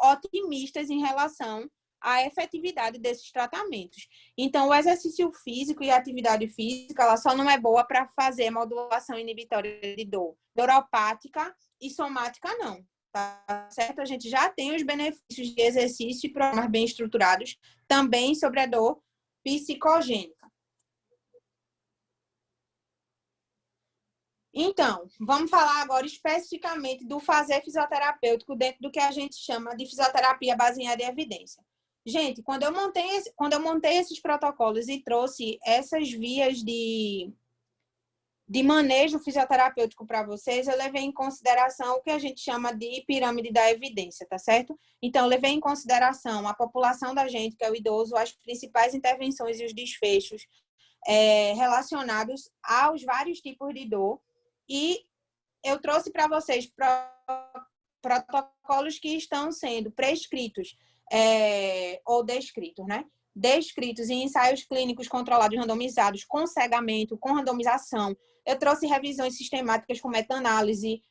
otimistas em relação a efetividade desses tratamentos. Então, o exercício físico e a atividade física, ela só não é boa para fazer modulação inibitória de dor neuropática e somática, não. Tá certo? A gente já tem os benefícios de exercício e programas bem estruturados também sobre a dor psicogênica. Então, vamos falar agora especificamente do fazer fisioterapêutico dentro do que a gente chama de fisioterapia baseada em evidência. Gente, quando eu montei esses protocolos e trouxe essas vias de manejo fisioterapêutico para vocês, eu levei em consideração o que a gente chama de pirâmide da evidência, tá certo? Então, eu levei em consideração a população da gente, que é o idoso, as principais intervenções e os desfechos relacionados aos vários tipos de dor, e eu trouxe para vocês protocolos que estão sendo prescritos ou descritos, né? Descritos em ensaios clínicos controlados, randomizados, com cegamento, com randomização. Eu trouxe revisões sistemáticas com meta-análise,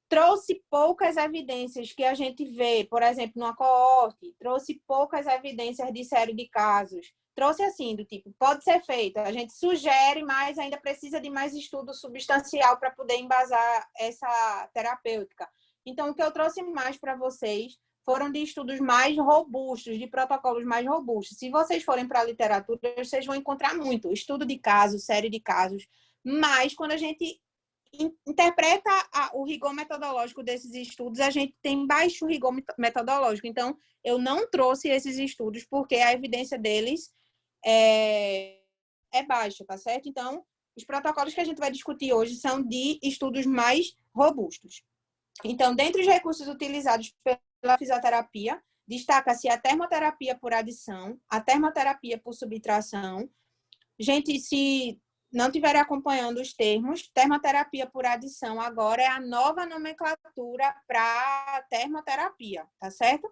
trouxe poucas evidências que a gente vê, por exemplo, numa coorte, trouxe poucas evidências de série de casos, trouxe assim, do tipo, pode ser feito, a gente sugere, mas ainda precisa de mais estudo substancial para poder embasar essa terapêutica. Então, o que eu trouxe mais para vocês foram de estudos mais robustos, de protocolos mais robustos. Se vocês forem para a literatura, vocês vão encontrar muito estudo de casos, série de casos, mas quando a gente interpreta o rigor metodológico desses estudos, a gente tem baixo rigor metodológico. Então, eu não trouxe esses estudos porque a evidência deles é baixa, tá certo? Então, os protocolos que a gente vai discutir hoje são de estudos mais robustos. Então, dentre os recursos utilizados pela fisioterapia, destaca-se a termoterapia por adição, a termoterapia por subtração. Gente, se não estiverem acompanhando os termos, termoterapia por adição agora é a nova nomenclatura para termoterapia, tá certo?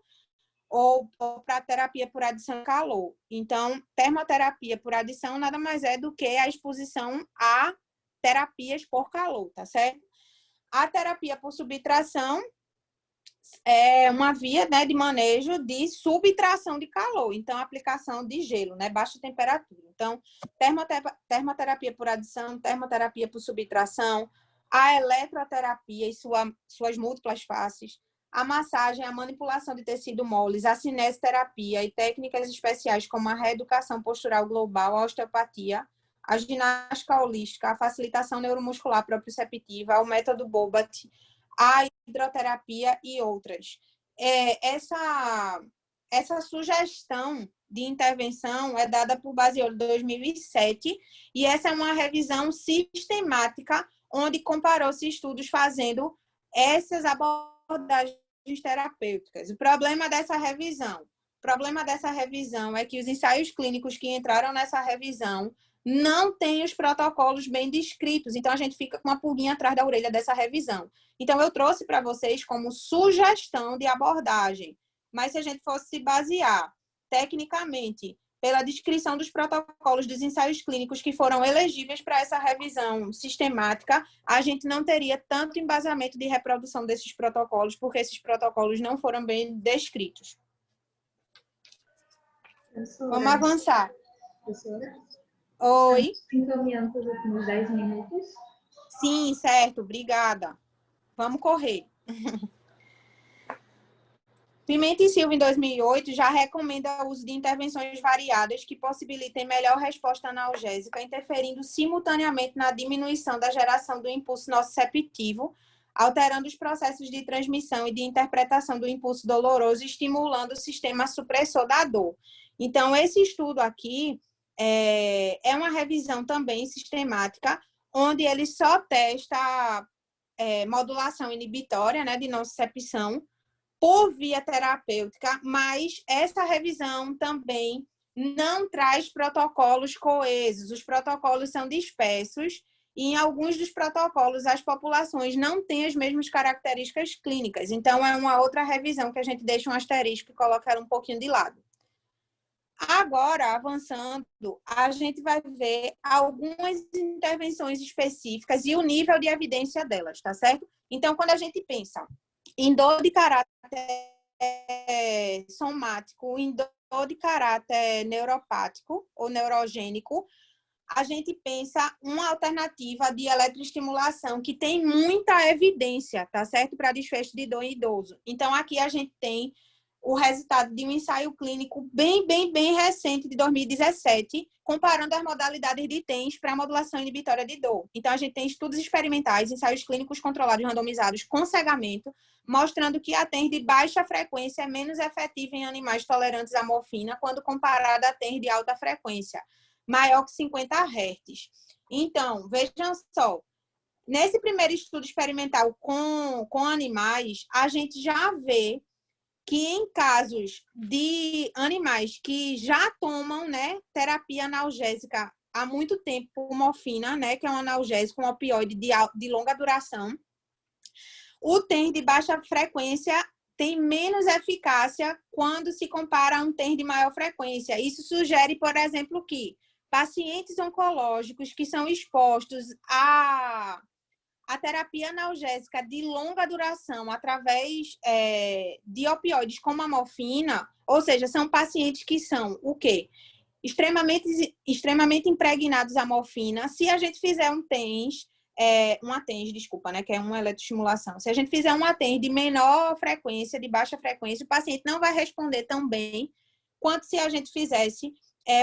Ou para terapia por adição de calor. Então, termoterapia por adição nada mais é do que a exposição a terapias por calor, tá certo? A terapia por subtração é uma via, né, de manejo de subtração de calor, então aplicação de gelo, né, baixa temperatura. Então, termoterapia por adição, termoterapia por subtração, a eletroterapia e suas múltiplas faces, a massagem, a manipulação de tecido moles, a cinesioterapia e técnicas especiais como a reeducação postural global, a osteopatia, a ginástica holística, a facilitação neuromuscular proprioceptiva, o método Bobat, a hidroterapia e outras. Essa sugestão de intervenção é dada por Basiolo em 2007 e essa é uma revisão sistemática onde comparou-se estudos fazendo essas abordagens terapêuticas. O problema dessa revisão é que os ensaios clínicos que entraram nessa revisão não têm os protocolos bem descritos, então a gente fica com uma pulguinha atrás da orelha dessa revisão. Então, eu trouxe para vocês como sugestão de abordagem, mas se a gente fosse se basear tecnicamente pela descrição dos protocolos dos ensaios clínicos que foram elegíveis para essa revisão sistemática, a gente não teria tanto embasamento de reprodução desses protocolos, porque esses protocolos não foram bem descritos. Vamos avançar. Professora? Oi. Encaminhando para os últimos 10 minutos. Sim, certo. Obrigada. Vamos correr. Pimenta e Silva, em 2008, já recomenda o uso de intervenções variadas que possibilitem melhor resposta analgésica, interferindo simultaneamente na diminuição da geração do impulso nociceptivo, alterando os processos de transmissão e de interpretação do impulso doloroso, estimulando o sistema supressor da dor. Então, esse estudo aqui é uma revisão também sistemática, onde ele só testa modulação inibitória, né, de nocicepção, por via terapêutica, mas essa revisão também não traz protocolos coesos. Os protocolos são dispersos e em alguns dos protocolos as populações não têm as mesmas características clínicas. Então, é uma outra revisão que a gente deixa um asterisco e coloca ela um pouquinho de lado. Agora, avançando, a gente vai ver algumas intervenções específicas e o nível de evidência delas, tá certo? Então, quando a gente pensa em dor de caráter somático, em dor de caráter neuropático ou neurogênico, a gente pensa uma alternativa de eletroestimulação que tem muita evidência, tá certo? Para desfecho de dor em idoso. Então, aqui a gente tem o resultado de um ensaio clínico bem recente, de 2017, comparando as modalidades de TENS para a modulação inibitória de dor. Então, a gente tem estudos experimentais, ensaios clínicos controlados randomizados com cegamento, mostrando que a TENS de baixa frequência é menos efetiva em animais tolerantes à morfina quando comparada à TENS de alta frequência, maior que 50 Hz. Então, vejam só, nesse primeiro estudo experimental com animais, a gente já vê que em casos de animais que já tomam, né, terapia analgésica há muito tempo, por morfina, né, que é um analgésico, um opioide de longa duração, o TENS de baixa frequência tem menos eficácia quando se compara a um TENS de maior frequência. Isso sugere, por exemplo, que pacientes oncológicos que são expostos a terapia analgésica de longa duração através de opioides como a morfina, ou seja, são pacientes que são o quê? Extremamente impregnados à morfina. Se a gente fizer uma TENS, desculpa, né, que é uma eletroestimulação. Se a gente fizer uma TENS de menor frequência, de baixa frequência, o paciente não vai responder tão bem quanto se a gente fizesse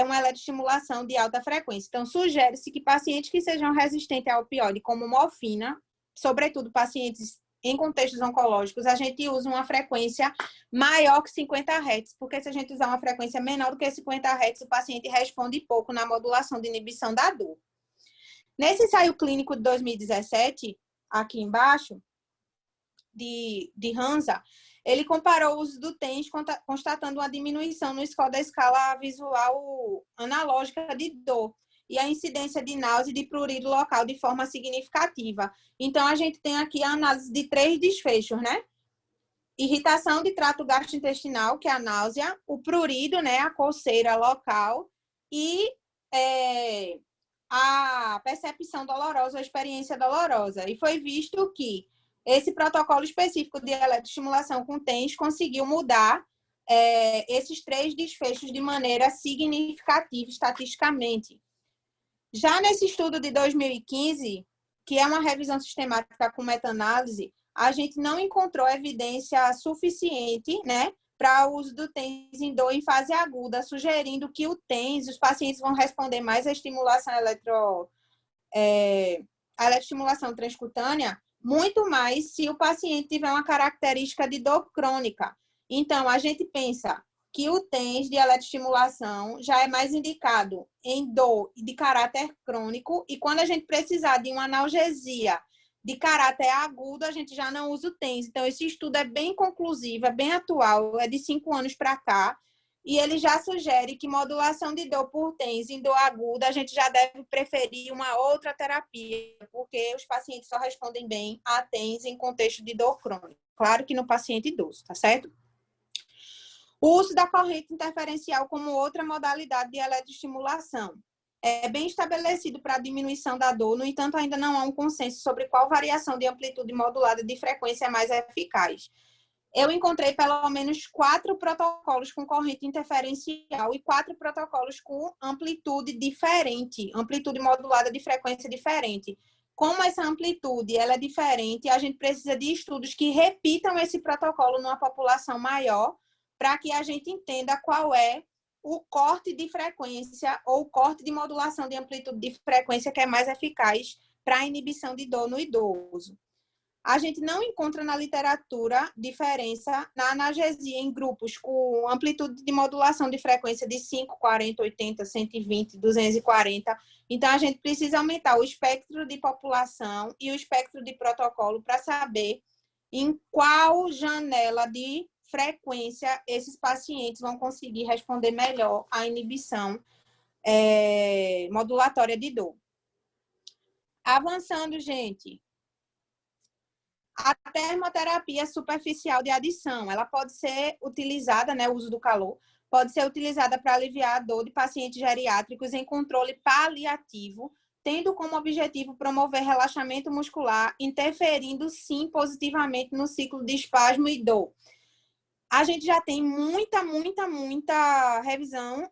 uma eletroestimulação de alta frequência. Então, sugere-se que pacientes que sejam resistentes a opioide, como morfina, sobretudo pacientes em contextos oncológicos, a gente usa uma frequência maior que 50 Hz, porque se a gente usar uma frequência menor do que 50 Hz, o paciente responde pouco na modulação de inibição da dor. Nesse ensaio clínico de 2017, aqui embaixo, de Hansa, ele comparou o uso do TENS, constatando uma diminuição no score da escala visual analógica de dor e a incidência de náusea e de prurido local de forma significativa. Então, a gente tem aqui a análise de 3 desfechos, né? Irritação de trato gastrointestinal, que é a náusea, o prurido, né? A coceira local e a percepção dolorosa, a experiência dolorosa. E foi visto que esse protocolo específico de eletroestimulação com TENS conseguiu mudar esses 3 desfechos de maneira significativa estatisticamente. Já nesse estudo de 2015, que é uma revisão sistemática com meta-análise, a gente não encontrou evidência suficiente, né, para o uso do TENS em dor em fase aguda, sugerindo que o TENS, os pacientes vão responder mais à estimulação à eletroestimulação transcutânea, muito mais se o paciente tiver uma característica de dor crônica. Então, a gente pensa que o TENS de eletroestimulação já é mais indicado em dor de caráter crônico e quando a gente precisar de uma analgesia de caráter agudo, a gente já não usa o TENS. Então, esse estudo é bem conclusivo, é bem atual, é de 5 anos para cá, e ele já sugere que modulação de dor por TENS em dor aguda, a gente já deve preferir uma outra terapia, porque os pacientes só respondem bem a TENS em contexto de dor crônica. Claro que no paciente idoso, tá certo? O uso da corrente interferencial como outra modalidade de eletroestimulação é bem estabelecido para a diminuição da dor, no entanto, ainda não há um consenso sobre qual variação de amplitude modulada de frequência é mais eficaz. Eu encontrei pelo menos 4 protocolos com corrente interferencial e 4 protocolos com amplitude diferente, amplitude modulada de frequência diferente. Como essa amplitude ela é diferente, a gente precisa de estudos que repitam esse protocolo numa população maior, para que a gente entenda qual é o corte de frequência ou o corte de modulação de amplitude de frequência que é mais eficaz para a inibição de dor no idoso. A gente não encontra na literatura diferença na analgesia em grupos com amplitude de modulação de frequência de 5, 40, 80, 120, 240. Então, a gente precisa aumentar o espectro de população e o espectro de protocolo para saber em qual janela de frequência esses pacientes vão conseguir responder melhor à inibição modulatória de dor. Avançando, gente. A termoterapia superficial de adição, ela pode ser utilizada, né, o uso do calor, pode ser utilizada para aliviar a dor de pacientes geriátricos em controle paliativo, tendo como objetivo promover relaxamento muscular, interferindo, sim, positivamente no ciclo de espasmo e dor. a gente já tem muita revisão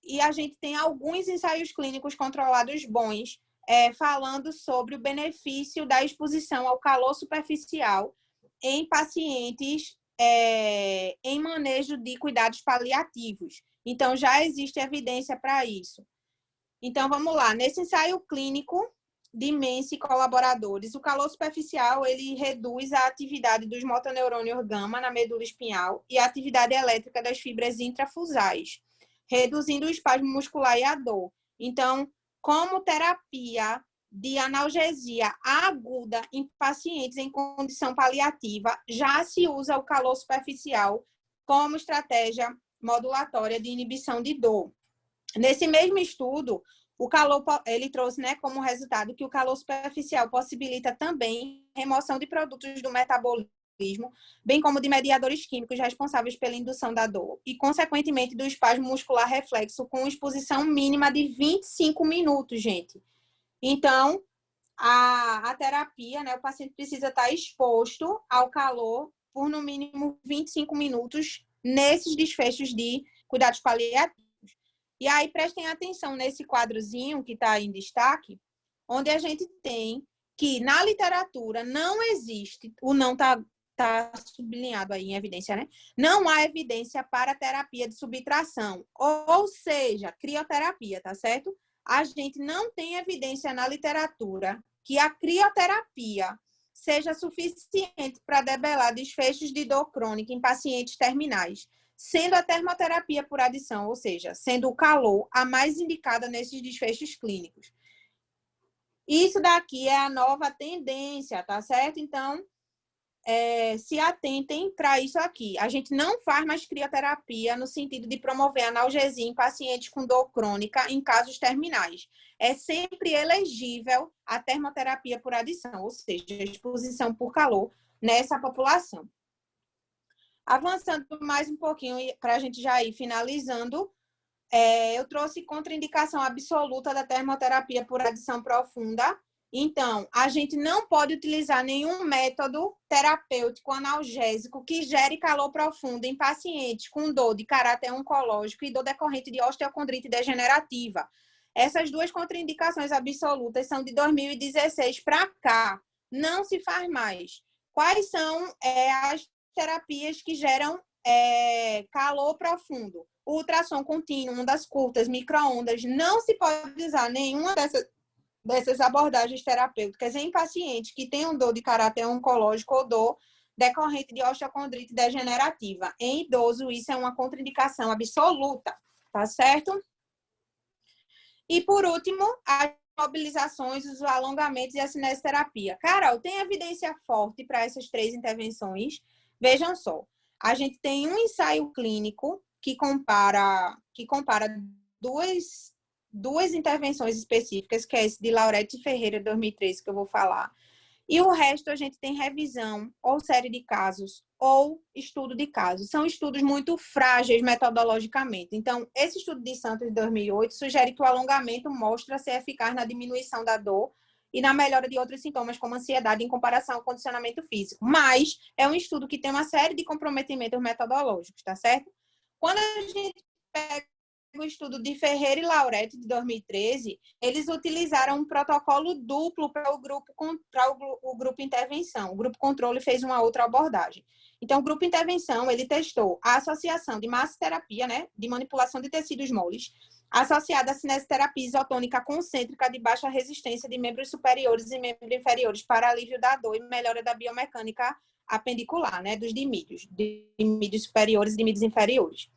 e a gente tem alguns ensaios clínicos controlados bons, falando sobre o benefício da exposição ao calor superficial em pacientes em manejo de cuidados paliativos. Então, já existe evidência para isso. Então, vamos lá. Nesse ensaio clínico de Mense e colaboradores, o calor superficial ele reduz a atividade dos motoneurônios gama na medula espinhal e a atividade elétrica das fibras intrafusais, reduzindo o espasmo muscular e a dor. Então, como terapia de analgesia aguda em pacientes em condição paliativa, já se usa o calor superficial como estratégia modulatória de inibição de dor. Nesse mesmo estudo, o calor, ele trouxe, né, como resultado que o calor superficial possibilita também a remoção de produtos do metabolismo, bem como de mediadores químicos responsáveis pela indução da dor e, consequentemente, do espasmo muscular reflexo com exposição mínima de 25 minutos, gente. Então, a terapia, né, o paciente precisa estar exposto ao calor por, no mínimo, 25 minutos nesses desfechos de cuidados paliativos. E aí, prestem atenção nesse quadrozinho que está em destaque, onde a gente tem que, na literatura, não existe, o não está sublinhado aí em evidência, né? Não há evidência para terapia de subtração, ou seja, crioterapia, tá certo? A gente não tem evidência na literatura que a crioterapia seja suficiente para debelar desfechos de dor crônica em pacientes terminais, sendo a termoterapia por adição, ou seja, sendo o calor a mais indicada nesses desfechos clínicos. Isso daqui é a nova tendência, tá certo? Então, se atentem para isso aqui. A gente não faz mais crioterapia no sentido de promover analgesia em pacientes com dor crônica em casos terminais. É sempre elegível a termoterapia por adição, ou seja, a exposição por calor nessa população. Avançando mais um pouquinho para a gente já ir finalizando, eu trouxe contraindicação absoluta da termoterapia por adição profunda. Então, a gente não pode utilizar nenhum método terapêutico analgésico que gere calor profundo em pacientes com dor de caráter oncológico e dor decorrente de osteocondrite degenerativa. Essas duas contraindicações absolutas são de 2016 para cá. Não se faz mais. Quais são as terapias que geram calor profundo? O ultrassom contínuo, ondas curtas, micro-ondas. Não se pode usar nenhuma dessas abordagens terapêuticas em pacientes que tenham dor de caráter oncológico ou dor decorrente de osteocondrite degenerativa. Em idoso, isso é uma contraindicação absoluta, tá certo? E, por último, as mobilizações, os alongamentos e a cinesioterapia. Carol, tem evidência forte para essas 3 intervenções? Vejam só, a gente tem um ensaio clínico que compara duas intervenções específicas, que é esse de Laurete Ferreira, 2013, que eu vou falar. E o resto a gente tem revisão, ou série de casos, ou estudo de casos. São estudos muito frágeis metodologicamente. Então, esse estudo de Santos, de 2008, sugere que o alongamento mostra ser eficaz na diminuição da dor e na melhora de outros sintomas, como ansiedade, em comparação ao condicionamento físico. Mas é um estudo que tem uma série de comprometimentos metodológicos, tá certo? Quando a gente pega o estudo de Ferreira e Laurete, de 2013, eles utilizaram um protocolo duplo para o grupo intervenção. O grupo controle fez uma outra abordagem. Então, o grupo intervenção, ele testou a associação de massoterapia, né, de manipulação de tecidos moles, associada à cinesioterapia isotônica concêntrica de baixa resistência de membros superiores e membros inferiores para alívio da dor e melhora da biomecânica apendicular, né, dos dimídios superiores e dimídios inferiores.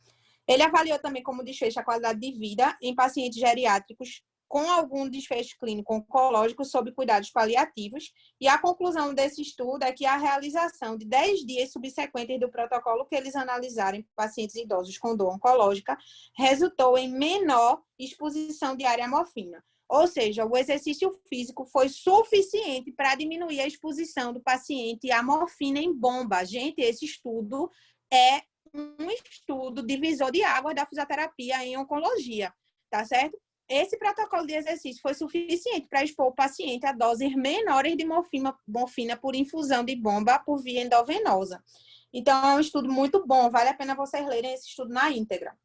Ele avaliou também como desfecho a qualidade de vida em pacientes geriátricos com algum desfecho clínico oncológico sob cuidados paliativos, e a conclusão desse estudo é que a realização de 10 dias subsequentes do protocolo que eles analisaram em pacientes idosos com dor oncológica resultou em menor exposição diária à morfina. Ou seja, o exercício físico foi suficiente para diminuir a exposição do paciente à morfina em bomba. Gente, esse estudo é um estudo divisor de águas da fisioterapia em oncologia, tá certo? Esse protocolo de exercício foi suficiente para expor o paciente a doses menores de morfina por infusão de bomba por via endovenosa. Então, é um estudo muito bom, vale a pena vocês lerem esse estudo na íntegra.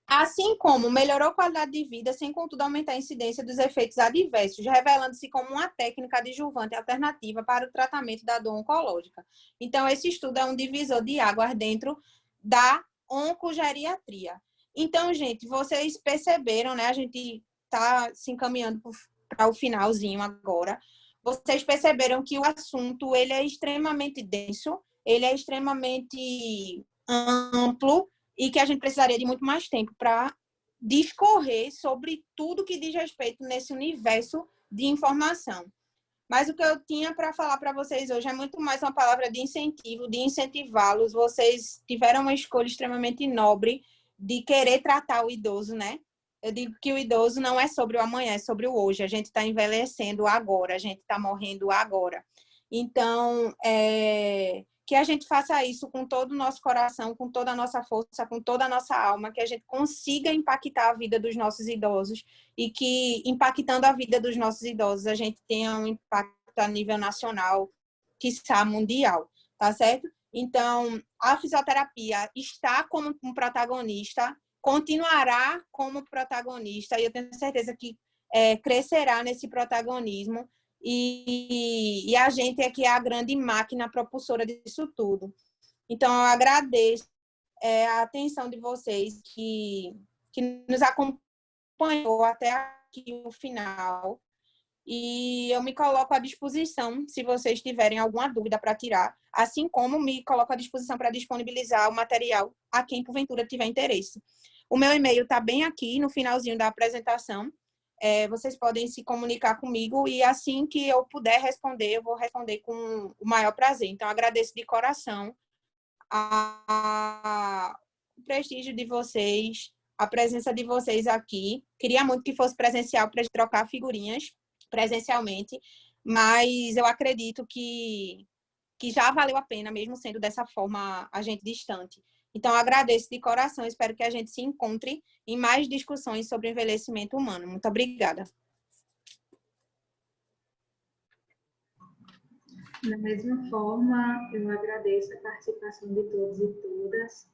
Assim como melhorou a qualidade de vida, sem contudo aumentar a incidência dos efeitos adversos, revelando-se como uma técnica adjuvante alternativa para o tratamento da dor oncológica. Então, esse estudo é um divisor de águas dentro da oncogeriatria. Então, gente, vocês perceberam, né? A gente está se encaminhando para o finalzinho agora. Vocês perceberam que o assunto ele é extremamente denso, ele é extremamente amplo, e que a gente precisaria de muito mais tempo para discorrer sobre tudo que diz respeito nesse universo de informação. Mas o que eu tinha para falar para vocês hoje é muito mais uma palavra de incentivo, de incentivá-los. Vocês tiveram uma escolha extremamente nobre de querer tratar o idoso, né? Eu digo que o idoso não é sobre o amanhã, é sobre o hoje. A gente está envelhecendo agora, a gente está morrendo agora. Então, que a gente faça isso com todo o nosso coração, com toda a nossa força, com toda a nossa alma, que a gente consiga impactar a vida dos nossos idosos e que, impactando a vida dos nossos idosos, a gente tenha um impacto a nível nacional, quiçá mundial, tá certo? Então, a fisioterapia está como um protagonista, continuará como protagonista, e eu tenho certeza que crescerá nesse protagonismo, e a gente é que é a grande máquina propulsora disso tudo. Então, eu agradeço a atenção de vocês que nos acompanhou até aqui no final, e eu me coloco à disposição se vocês tiverem alguma dúvida para tirar, assim como me coloco à disposição para disponibilizar o material a quem porventura tiver interesse. O meu e-mail está bem aqui no finalzinho da apresentação. Vocês podem se comunicar comigo e assim que eu puder responder, eu vou responder com o maior prazer. Então, agradeço de coração o prestígio de vocês, a presença de vocês aqui. Queria muito que fosse presencial para trocar figurinhas presencialmente, mas eu acredito que já valeu a pena, mesmo sendo dessa forma a gente distante. Então, eu agradeço de coração, espero que a gente se encontre em mais discussões sobre envelhecimento humano. Muito obrigada. Da mesma forma, eu agradeço a participação de todos e todas.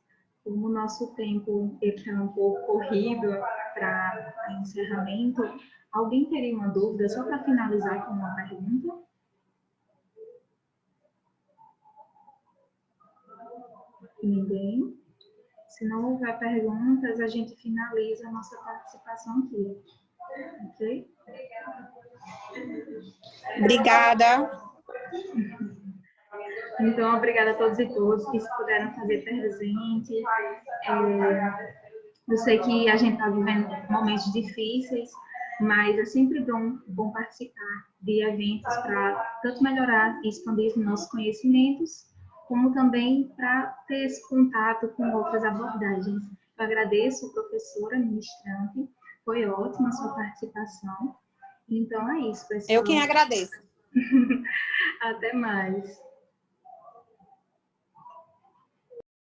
Como o nosso tempo está um pouco corrido para encerramento, alguém teria uma dúvida, só para finalizar com uma pergunta? Ninguém? Se não houver perguntas, a gente finaliza a nossa participação aqui. Ok? Obrigada. Então, obrigada a todos e todas que se puderam fazer presente. Eu sei que a gente está vivendo momentos difíceis, mas é sempre bom participar de eventos para tanto melhorar e expandir os nossos conhecimentos, como também para ter esse contato com outras abordagens. Eu agradeço, professora, ministrante, foi ótima a sua participação. Então é isso, pessoal. Eu quem agradeço. Até mais.